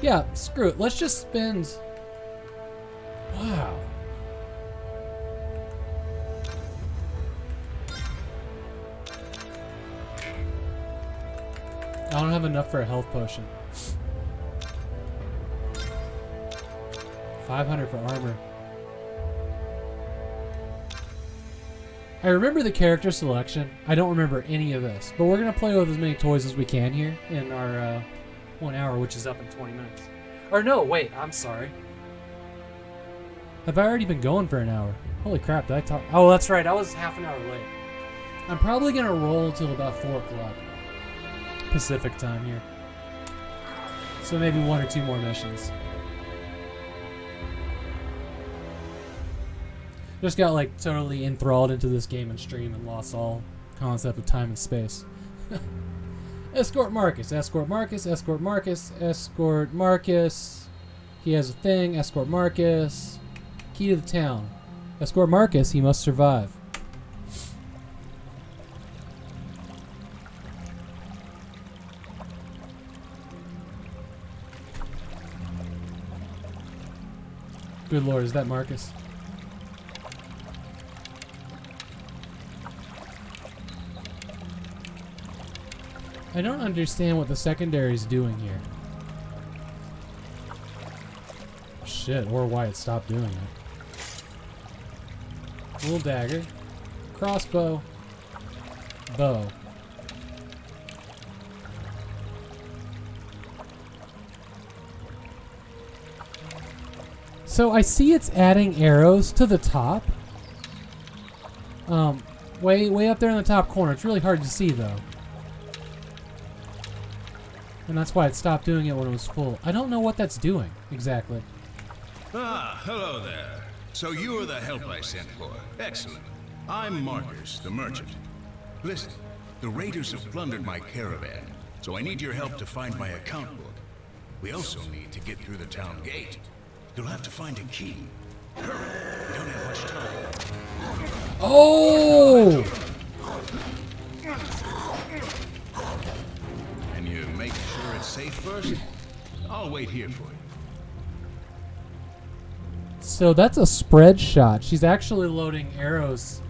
Yeah, screw it. Let's just spend... Wow. I don't have enough for a health potion. 500 for armor. I remember the character selection. I don't remember any of this. But we're going to play with as many toys as we can here in our 1 hour, which is up in 20 minutes. Or no, wait, I'm sorry. Have I already been going for an hour? Holy crap, did I talk? Oh, that's right, I was half an hour late. I'm probably going to roll till about 4 o'clock. Pacific time here. So maybe 1 or 2 more missions. Just got like totally enthralled into this game and stream and lost all concept of time and space. Escort Marcus, escort Marcus, escort Marcus, escort Marcus. He has a thing, escort Marcus. Key to the town. Escort Marcus, he must survive. Good lord, is that Marcus? I don't understand what the secondary is doing here. Shit, or why it stopped doing it. Little dagger. Crossbow. Bow. So I see it's adding arrows to the top. Way up there in the top corner. It's really hard to see though. And that's why it stopped doing it when it was full. I don't know what that's doing exactly. Ah, hello there. So you are the help I sent for. Excellent. I'm Marcus, the merchant. Listen, the raiders have plundered my caravan, so I need your help to find my account book. We also need to get through the town gate. You'll have to find a key. Hurry, we don't have much time. Oh! Can you make sure it's safe first? I'll wait here for you. So that's a spread shot. She's actually loading arrows.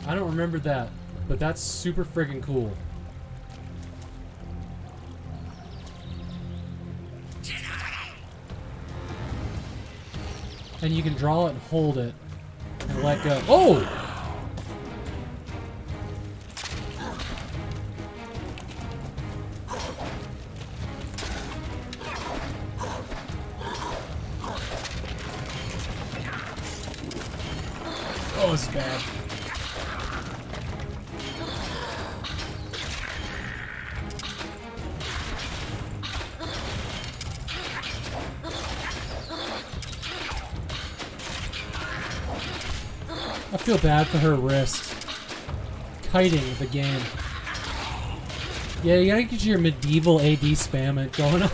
I don't remember that, but that's super friggin' cool. And you can draw it and hold it and let go. Oh! Oh, it's bad. I feel bad for her wrist. Kiting the game. Yeah, you gotta get your medieval AD spam going on.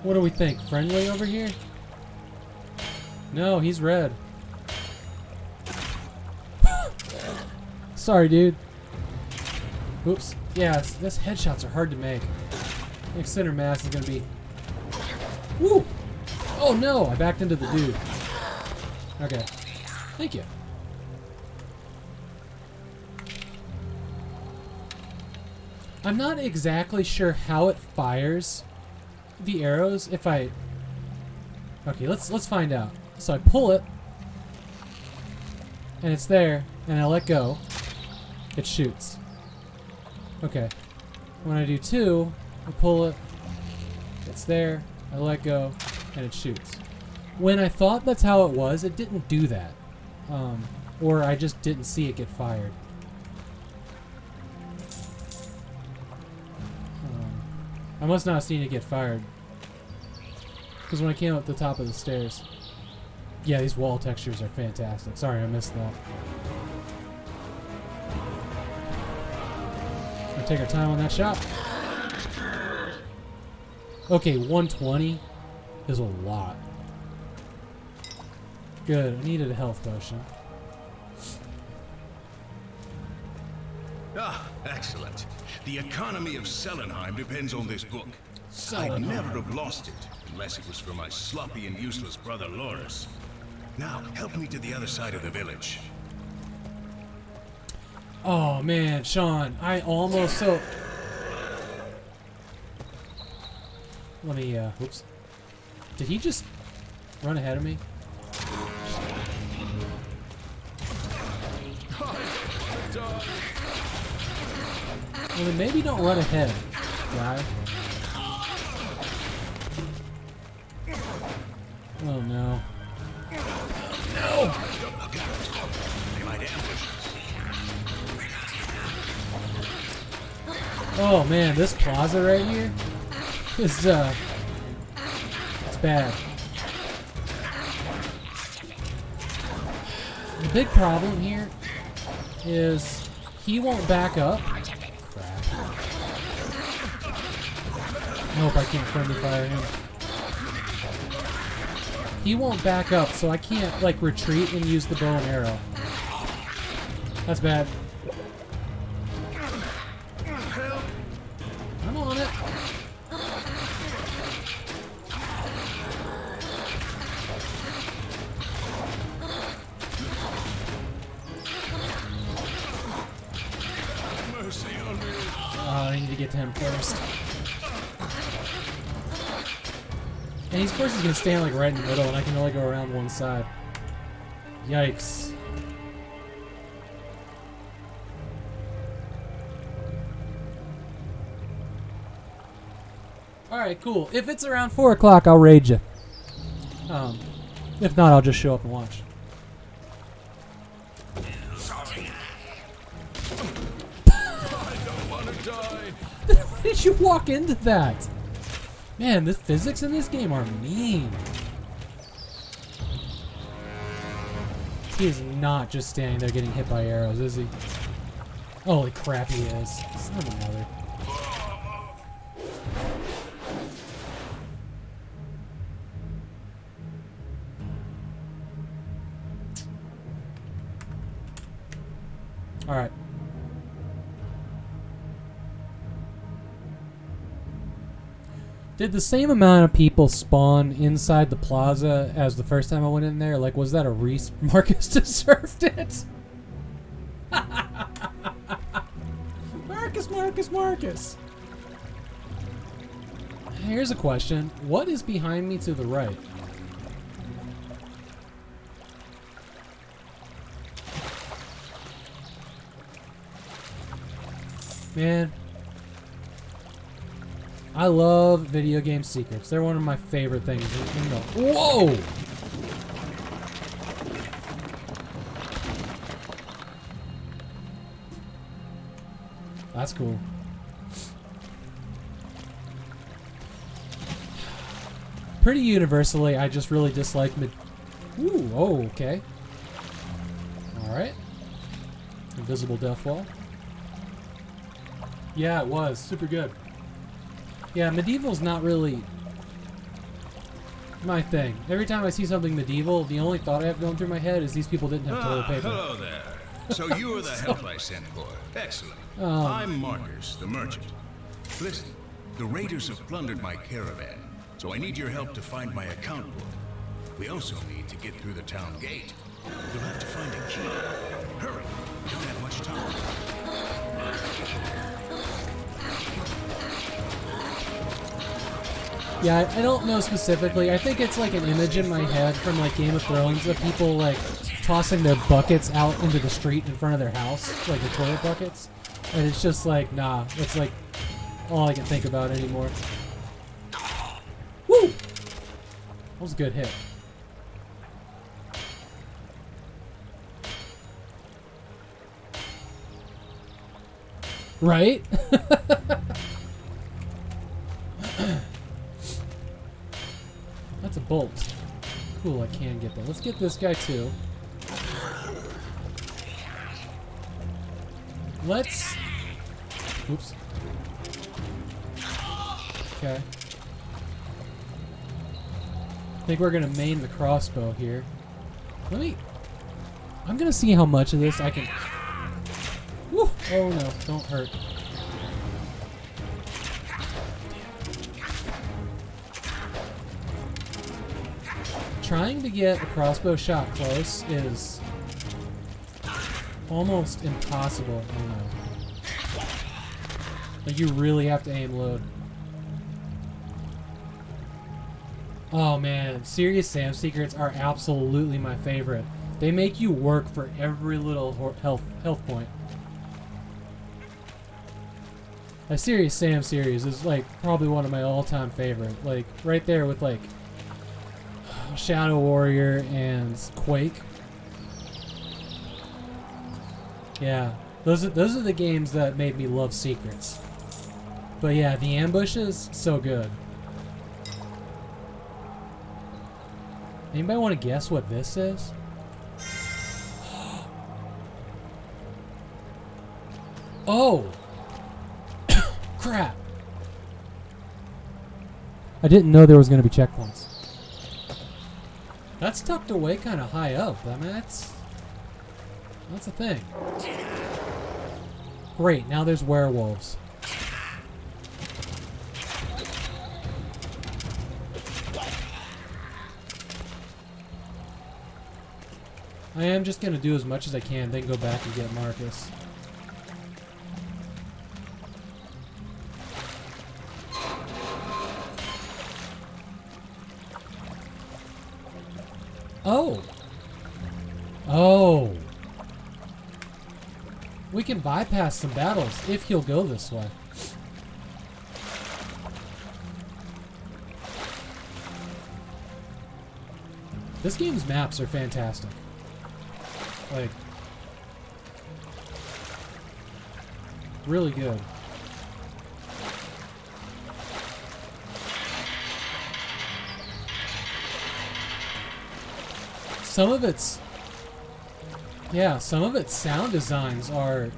What do we think? Friendly over here? No, he's red. Sorry, dude. Oops. Yeah, this headshots are hard to make. I think center mass is gonna be... Woo! Oh no! I backed into the dude. Okay. Thank you. I'm not exactly sure how it fires the arrows if I... Okay, let's find out. So I pull it, and it's there, and I let go. It shoots. Okay. When I do 2, I pull it, it's there, I let go, and it shoots. When I thought that's how it was, it didn't do that. Or I just didn't see it get fired. I must not have seen it get fired. Because when I came up the top of the stairs... Yeah, these wall textures are fantastic. Sorry, I missed that. Gonna take our time on that shot. Okay, 120 is a lot. Good, I needed a health potion. Ah, excellent. The economy of Selenheim depends on this book. I'd never have lost it unless it was for my sloppy and useless brother Loris. Now, help me to the other side of the village. Oh man, Sean, I almost so... Let me, oops. Did he just run ahead of me? Well, then maybe don't run ahead, guy. Oh no. No! Oh man, this plaza right here is it's bad. The big problem here is he won't back up. Crap. Nope, I can't friendly fire him. He won't back up, so I can't like retreat and use the bow and arrow. That's bad. I'm on it. Mercy on me. I need to get to him first. And he's, of course, he's gonna stand like right in the middle, and I can only go around one side. Yikes. Alright, cool. If it's around 4 o'clock, I'll raid you. If not, I'll just show up and watch. I don't want to die. Why did you walk into that? Man, the physics in this game are mean. He is not just standing there getting hit by arrows, is he? Holy crap, he is. Son of a mother. Alright. Did the same amount of people spawn inside the plaza as the first time I went in there? Like, was that a Marcus deserved it? Marcus! Here's a question. What is behind me to the right? Man, I love video game secrets. They're one of my favorite things in the... Whoa! That's cool. Pretty universally, I just really dislike Ooh, oh, okay. Alright. Invisible death wall. Yeah, it was. Super good. Yeah, medieval's not really my thing. Every time I see something medieval, the only thought I have going through my head is these people didn't have toilet paper. Hello there. So you are the help I sent for. Excellent. I'm Marcus, the merchant. Listen, the raiders have plundered my caravan, so I need your help to find my account book. We also need to get through the town gate. You'll have to find a key. Hurry, we don't have much time. Yeah, I don't know specifically. I think it's like an image in my head from like Game of Thrones of people like tossing their buckets out into the street in front of their house, like the toilet buckets. And it's just like, nah, it's like all I can think about anymore. Woo! That was a good hit. Right? That's a bolt. Cool, I can get that. Let's get this guy too. Let's... Oops. Okay. I think we're gonna main the crossbow here. I'm gonna see how much of this I can... Woo! Oh no, don't hurt. Trying to get a crossbow shot close is almost impossible. I don't know. Like, you really have to aim load. Oh man, Serious Sam secrets are absolutely my favorite. They make you work for every little health point. A Serious Sam series is like probably one of my all-time favorite. Like right there with like Shadow Warrior and Quake. Yeah, those are the games that made me love secrets. But yeah, the ambushes, so good. Anybody want to guess what this is? Oh! Crap! I didn't know there was going to be checkpoints. That's tucked away kind of high up. I mean, that's a thing. Great, now there's werewolves. I am just going to do as much as I can, then go back and get Marcus. Oh! Oh! We can bypass some battles if he'll go this way. This game's maps are fantastic. Like, really good. Some of its sound designs are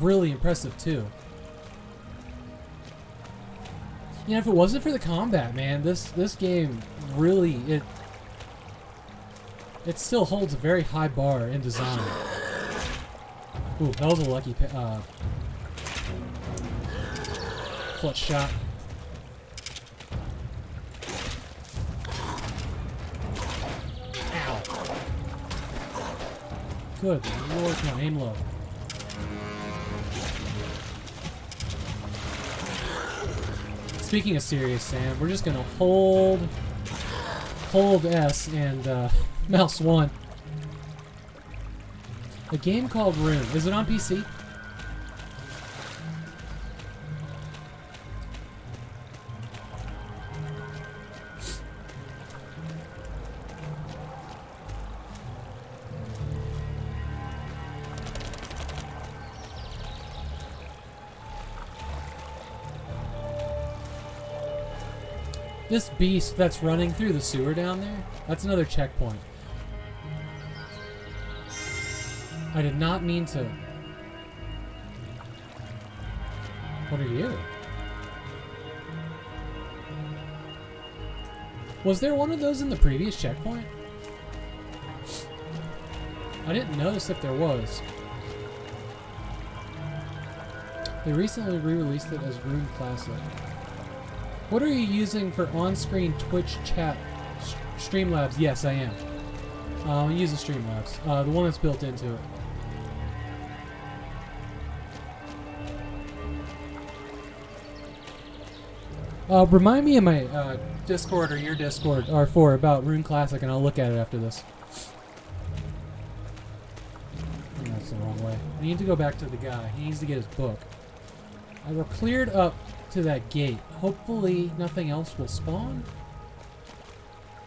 really impressive too. Yeah, if it wasn't for the combat, man, this game really it still holds a very high bar in design. Ooh, that was a lucky clutch shot. Ow. Good lord, no, aim low. Speaking of serious, Sam, we're just gonna hold S and mouse 1. A game called Rune. Is it on PC? This beast that's running through the sewer down there, that's another checkpoint. I did not mean to. What are you? Was there one of those in the previous checkpoint? I didn't notice if there was. They recently re-released it as Rune Classic. What are you using for on-screen Twitch chat? Streamlabs? Yes, I am. I'm using Streamlabs. The one that's built into it. Remind me of my Discord or your Discord, R4, about Rune Classic, and I'll look at it after this. Oh, that's the wrong way. I need to go back to the guy. He needs to get his book. We're cleared up to that gate. Hopefully nothing else will spawn.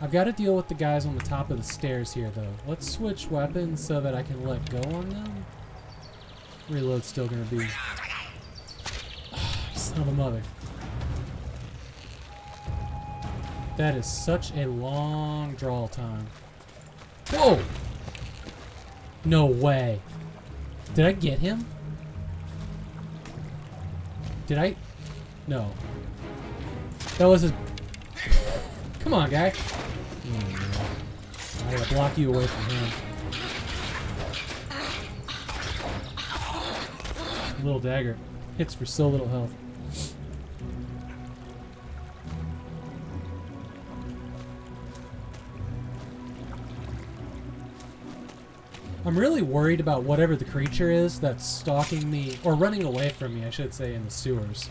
I've got to deal with the guys on the top of the stairs here, though. Let's switch weapons so that I can let go on them. Reload's still going to be... Son of a mother. That is such a long draw time. Whoa! No way. Did I get him? Did I? No. That was his... Come on, guy. I gotta block you away from him. Little dagger. Hits for so little health. I'm really worried about whatever the creature is that's stalking me, or running away from me, I should say, in the sewers.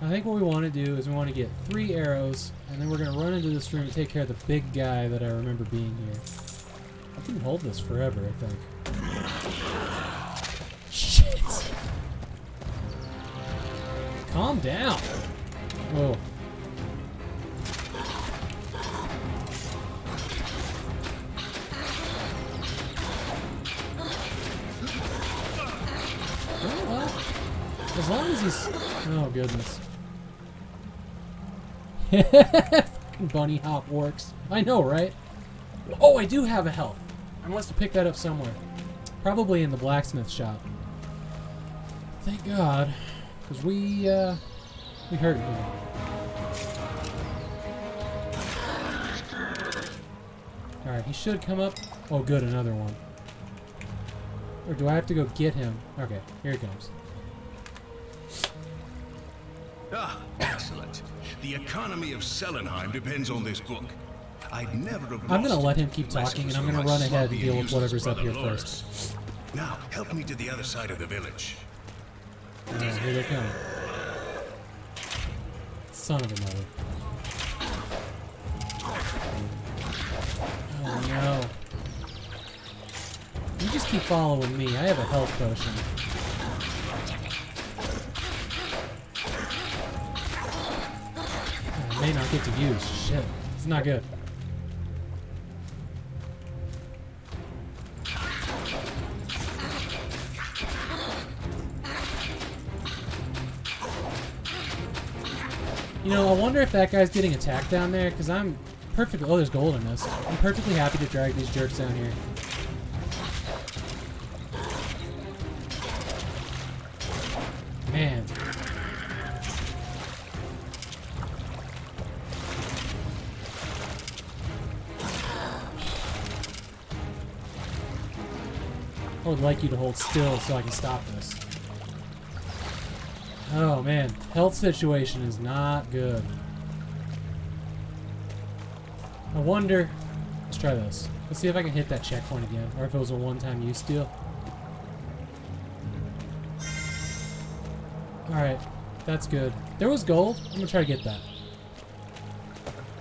I think what we want to do is we want to get 3 arrows, and then we're going to run into this room and take care of the big guy that I remember being here. I can hold this forever, I think. Shit! Calm down! Whoa. As long is he? Oh goodness. Fucking bunny hop works. I know, right? Oh, I do have a health. I must have picked that up somewhere. Probably in the blacksmith shop. Thank God, because we hurt here. All right, he should come up. Oh, good, another one. Or do I have to go get him? Okay, here he comes. Ah, excellent. The economy of Selenheim depends on this book. I'd never have I'm gonna lost let it him keep unless talking, it and was I'm for gonna my run ahead and sloppy deal and with useless whatever's up brother here Loris. first. Now, help me to the other side of the village. Here they come. Son of a mother. Oh no. You just keep following me. I have a health potion. I may not get to use. Shit. It's not good. You know, I wonder if that guy's getting attacked down there, because I'm perfectly... Oh, there's gold in this. I'm perfectly happy to drag these jerks down here. Man. I would like you to hold still so I can stop this. Oh man, health situation is not good. I wonder... Let's try this. Let's see if I can hit that checkpoint again, or if it was a one-time use deal. Alright, that's good. There was gold. I'm gonna try to get that.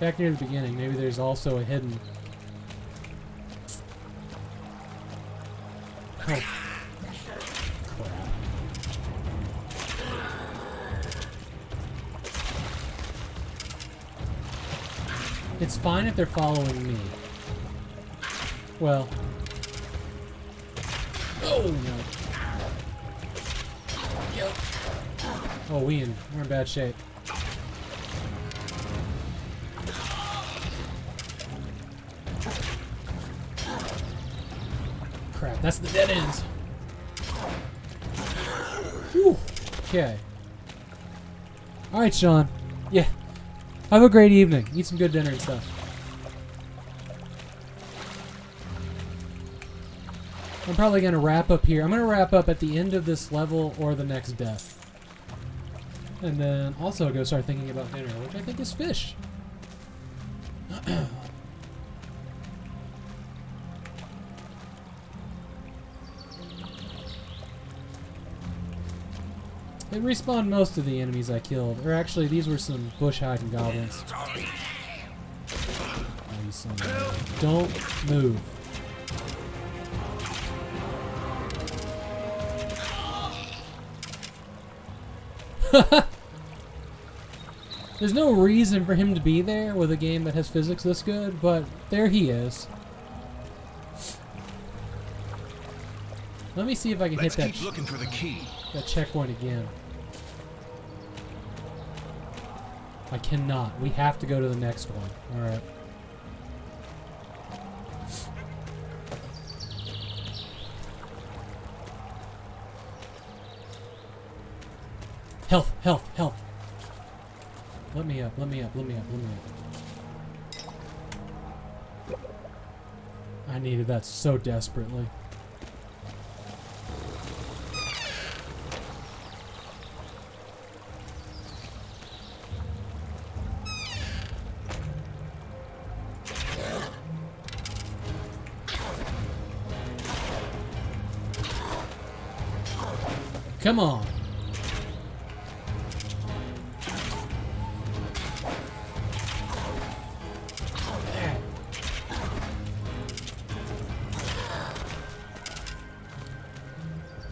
Back near the beginning, maybe there's also a hidden... Oh. Crap. It's fine if they're following me. Well. Oh no. Yep. Oh, we're in bad shape. Crap, that's the dead end. Whew. Okay. Alright, Sean. Yeah. Have a great evening. Eat some good dinner and stuff. I'm probably going to wrap up here. I'm going to wrap up at the end of this level or the next death. And then also go start thinking about dinner, which I think is fish. It respawned most of the enemies I killed. Or actually, these were some bush hiding goblins. Oh, you son of a... Don't move. There's no reason for him to be there with a game that has physics this good, but there he is. Let me see if I can hit that. Keep looking for the key. That checkpoint again. I cannot. We have to go to the next one. Alright. Health, health, health. Let me up, let me up, let me up, let me up. I needed that so desperately. Come on.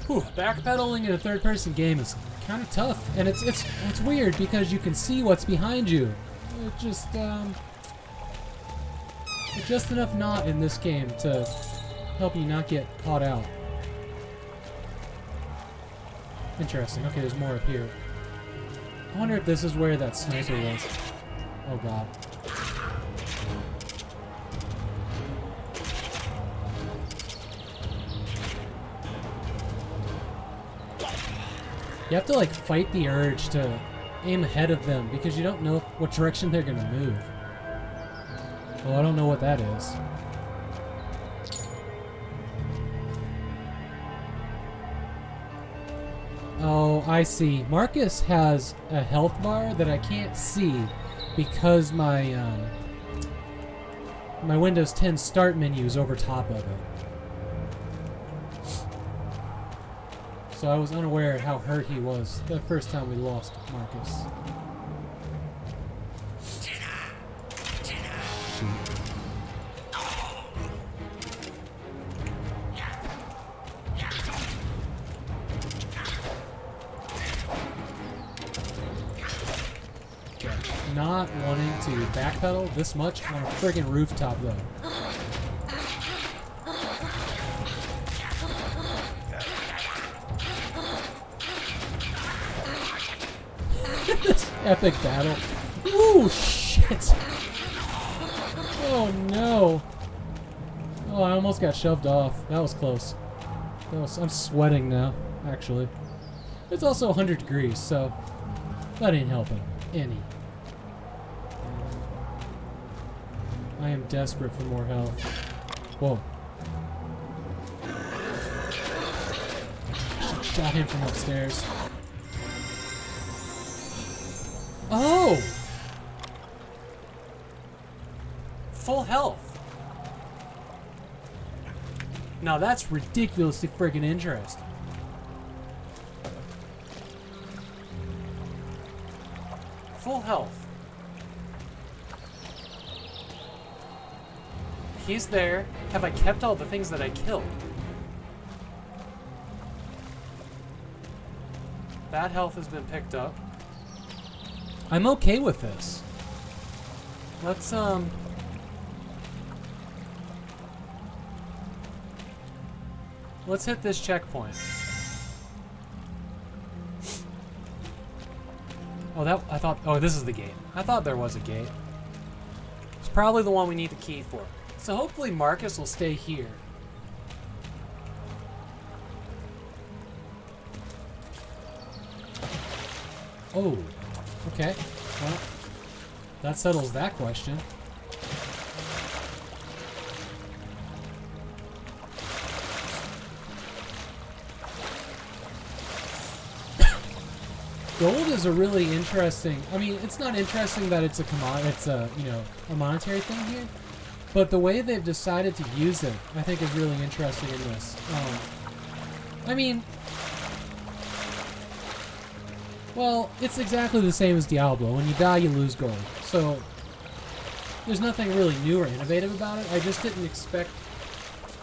Whew, backpedaling in a third-person game is kind of tough, and it's weird because you can see what's behind you. It just it's just enough not in this game to help you not get caught out. Interesting. Okay, there's more up here. I wonder if this is where that sniper was. Oh god. You have to like fight the urge to aim ahead of them because you don't know what direction they're gonna move. Well, I don't know what that is. Oh, I see. Marcus has a health bar that I can't see because my my Windows 10 start menu is over top of it. So I was unaware of how hurt he was the first time we lost Marcus. Not wanting to backpedal this much on a friggin' rooftop though. This epic battle. Ooh, shit! Oh no! Oh, I almost got shoved off. That was close. I'm sweating now, actually. It's also 100 degrees, so that ain't helping any. I am desperate for more health. Whoa. Shot him from upstairs. Oh! Full health. Now that's ridiculously friggin' interesting. Full health. He's there. Have I kept all the things that I killed? That health has been picked up. I'm okay with this. Let's hit this checkpoint. Oh, this is the gate. I thought there was a gate. It's probably the one we need the key for. So hopefully Marcus will stay here. Oh, okay. Well, that settles that question. Gold is a really interesting. I mean, it's not interesting that it's a a monetary thing here, but the way they've decided to use it, I think, is really interesting in this. I mean, well, it's exactly the same as Diablo. When you die, you lose gold. So there's nothing really new or innovative about it. I just didn't expect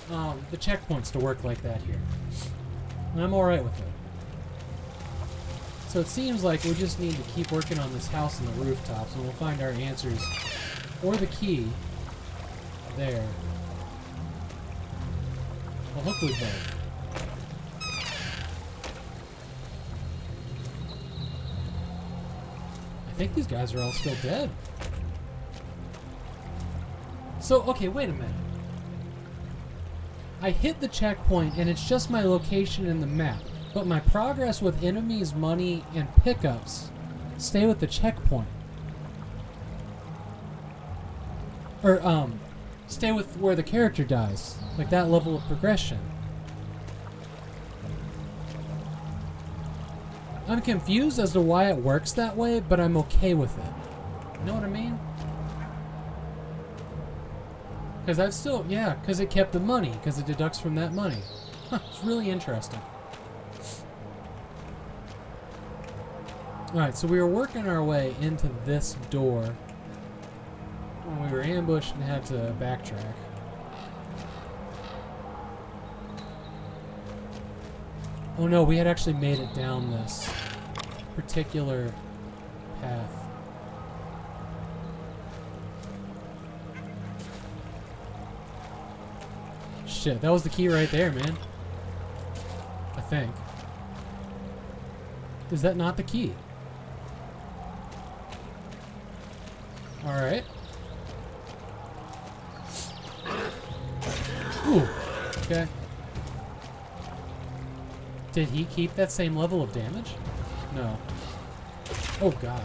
the checkpoints to work like that here, and I'm all right with it. So it seems like we just need to keep working on this house and the rooftops, and we'll find our answers, or the key, there. Well, hopefully both. I think these guys are all still dead. So, okay, wait a minute. I hit the checkpoint, and it's just my location in the map. But my progress with enemies, money, and pickups stay with the checkpoint. Or, stay with where the character dies. Like that level of progression. I'm confused as to why it works that way, but I'm okay with it. You know what I mean? Because I've still, yeah, because it kept the money, because it deducts from that money. Huh, it's really interesting. Alright, so we were working our way into this door when we were ambushed and had to backtrack. Oh no, we had actually made it down this particular path. Shit, that was the key right there, man. I think. Is that not the key? Alright. Ooh. Okay. Did he keep that same level of damage? No. Oh god.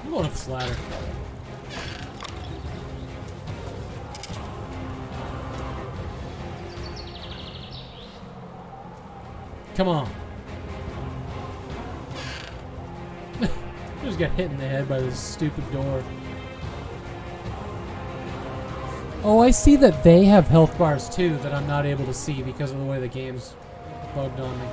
I'm going up this ladder. Come on. Just got hit in the head by this stupid door. Oh, I see that they have health bars too that I'm not able to see because of the way the game's bugged on me.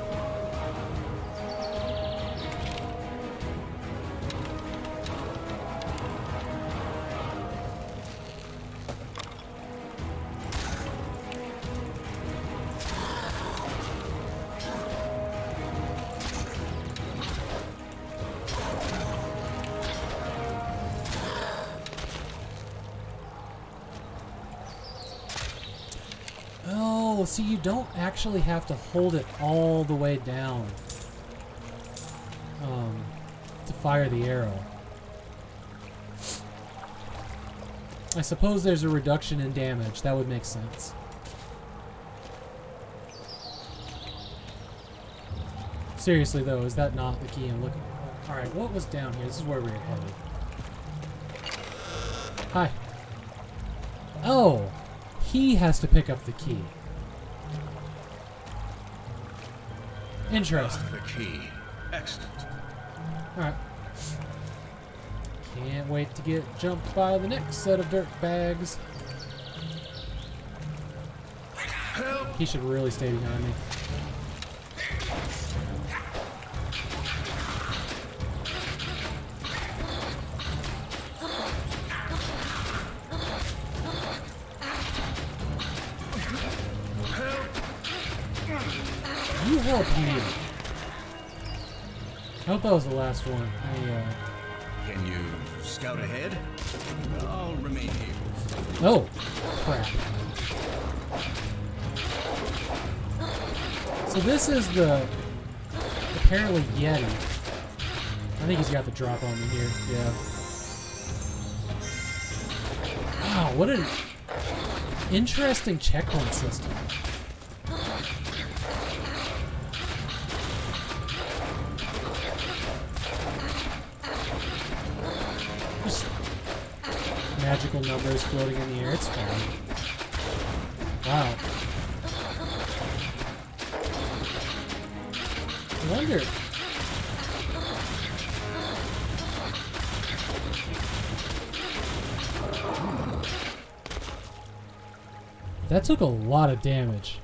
Oh, see, you don't actually have to hold it all the way down to fire the arrow. I suppose there's a reduction in damage. That would make sense. Seriously, though, is that not the key I'm looking for? Alright, what was down here? This is where we were headed. Hi. Oh! He has to pick up the key. Interesting. The key. Excellent. Alright. Can't wait to get jumped by the next set of dirt bags. Help! He should really stay behind me. You help me. I hope that was the last one. Can you scout ahead? I'll remain here. Oh, crap. So this is the apparently Yeti. I think he's got the drop on me here. Yeah. Wow, what an interesting checkpoint system. Just magical numbers floating in the air. It's fun. Wow. I wonder. That took a lot of damage.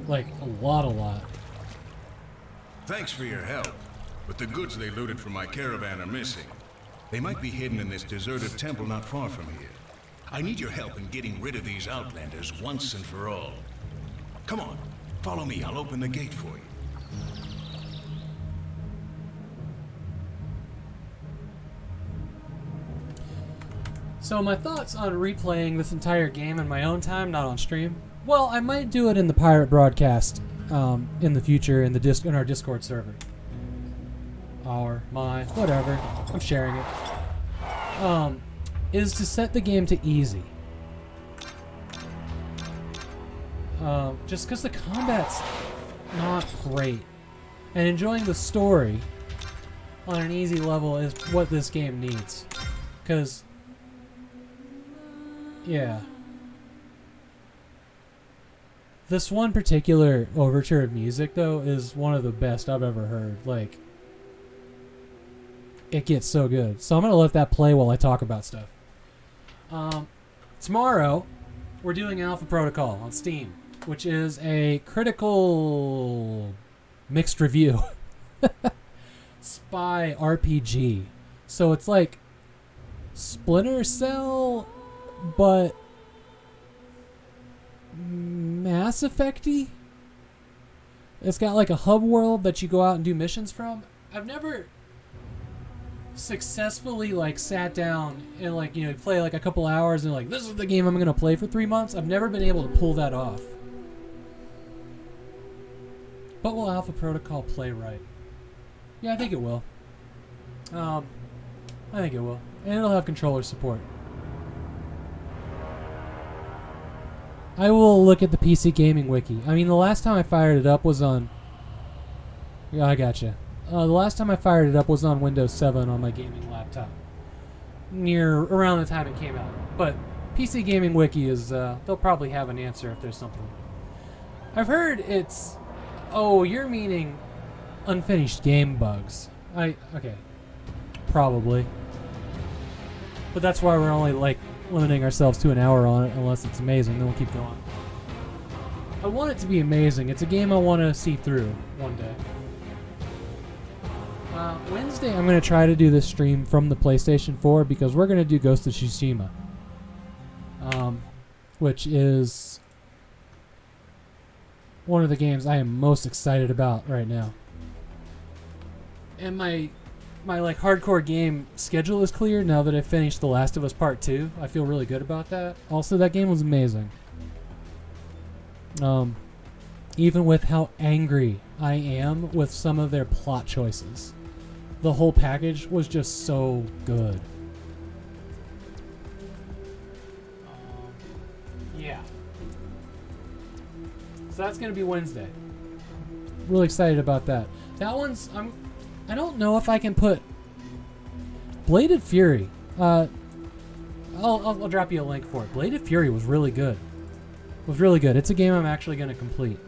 Like, a lot. Thanks for your help, but the goods they looted from my caravan are missing. They might be hidden in this deserted temple not far from here. I need your help in getting rid of these outlanders once and for all. Come on, follow me. I'll open the gate for you. So my thoughts on replaying this entire game in my own time, not on stream. Well, I might do it in the pirate broadcast in the future in our Discord server. Whatever. I'm sharing it. Is to set the game to easy. Just because the combat's not great. And enjoying the story on an easy level is what this game needs. Because, yeah. This one particular overture of music, though, is one of the best I've ever heard. Like, it gets so good. So I'm going to let that play while I talk about stuff. Tomorrow, we're doing Alpha Protocol on Steam, which is a critical mixed review spy RPG. So it's like Splinter Cell, but Mass Effect-y. It's got like a hub world that you go out and do missions from. I've never successfully like sat down and like, you know, play like a couple hours and like, this is the game I'm gonna play for 3 months. I've never been able to pull that off. But will Alpha Protocol play right? Yeah, I think it will. I think it will. And it'll have controller support. I will look at the PC Gaming Wiki. I mean, the last time I fired it up was on... Yeah, I gotcha. The last time I fired it up was on Windows 7 on my gaming laptop. Around the time it came out. But PC Gaming Wiki is... they'll probably have an answer if there's something. I've heard it's... Oh, you're meaning unfinished game bugs. Okay. Probably. But that's why we're only, like, limiting ourselves to an hour on it, unless it's amazing, then we'll keep going. I want it to be amazing. It's a game I want to see through one day. Wednesday, I'm going to try to do this stream from the PlayStation 4, because we're going to do Ghost of Tsushima. Which is one of the games I am most excited about right now. And my like hardcore game schedule is clear now that I finished The Last of Us Part 2. I feel really good about that. Also, that game was amazing. Even with how angry I am with some of their plot choices, the whole package was just so good. Yeah. So that's gonna be Wednesday. Really excited about that. That one's I don't know if I can put Bladed Fury. I'll drop you a link for it. Bladed Fury was really good. It's a game I'm actually going to complete.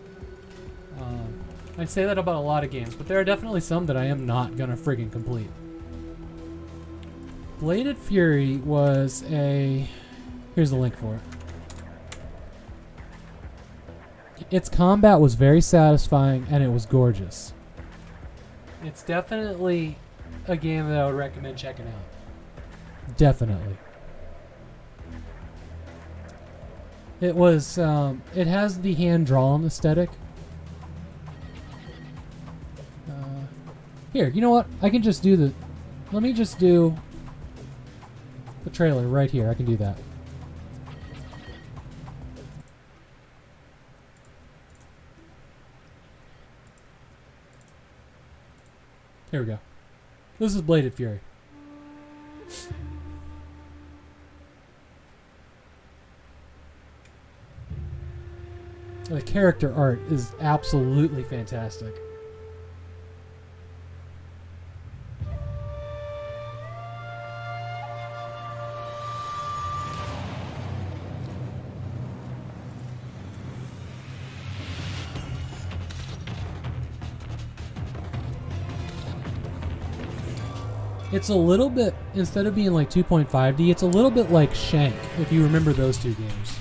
I'd say that about a lot of games, but there are definitely some that I am not going to friggin' complete. Bladed Fury was a... Here's the link for it. Its combat was very satisfying, and it was gorgeous. It's definitely a game that I would recommend checking out. Definitely. It was, it has the hand-drawn aesthetic. Here, you know what? I can just do let me just do the trailer right here. I can do that. Here we go. This is Bladed Fury. The character art is absolutely fantastic. It's a little bit, instead of being like 2.5D, it's a little bit like Shank, if you remember those two games.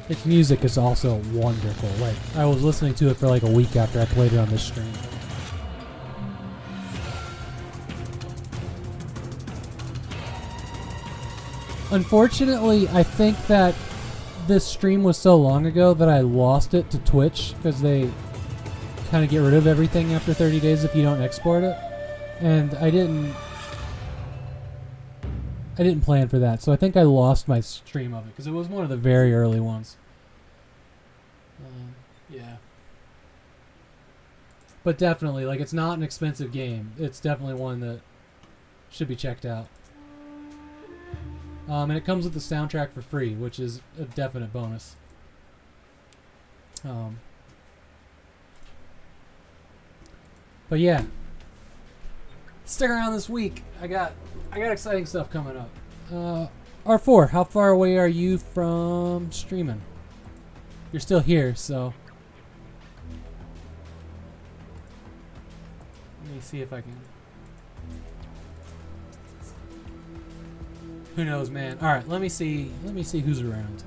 Its music is also wonderful. Like, I was listening to it for like a week after I played it on this stream. Unfortunately, I think that this stream was so long ago that I lost it to Twitch, because they kind of get rid of everything after 30 days if you don't export it. And I didn't plan for that, so I think I lost my stream of it, because it was one of the very early ones. Yeah. But definitely, like, it's not an expensive game. It's definitely one that should be checked out. And it comes with the soundtrack for free, which is a definite bonus. But yeah, stick around this week. I got exciting stuff coming up. R4, how far away are you from streaming? You're still here, so let me see if I can. Who knows, man? All right, let me see who's around.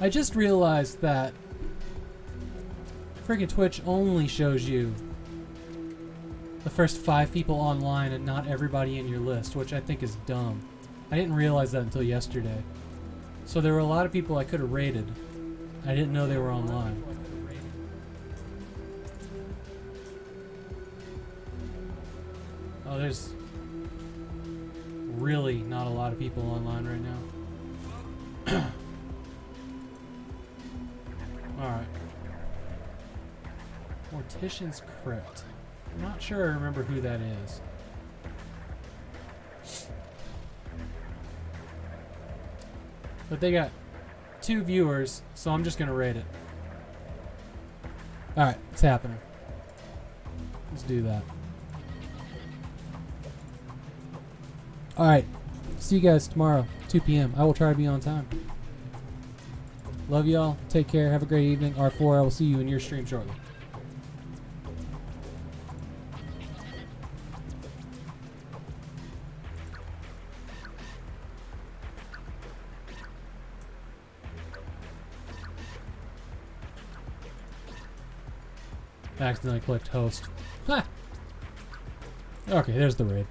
I just realized that freaking Twitch only shows you the first 5 people online and not everybody in your list, which I think is dumb. I didn't realize that until yesterday. So there were a lot of people I could have rated. I didn't know they were online. Oh, there's really not a lot of people online right now. Alright. Mortician's Crypt. I'm not sure I remember who that is. But they got 2 viewers, so I'm just gonna rate it. Alright, it's happening. Let's do that. Alright, see you guys tomorrow, 2 p.m. I will try to be on time. Love y'all. Take care. Have a great evening. R4, I will see you in your stream shortly. Accidentally clicked host. Ha! Okay, there's the raid.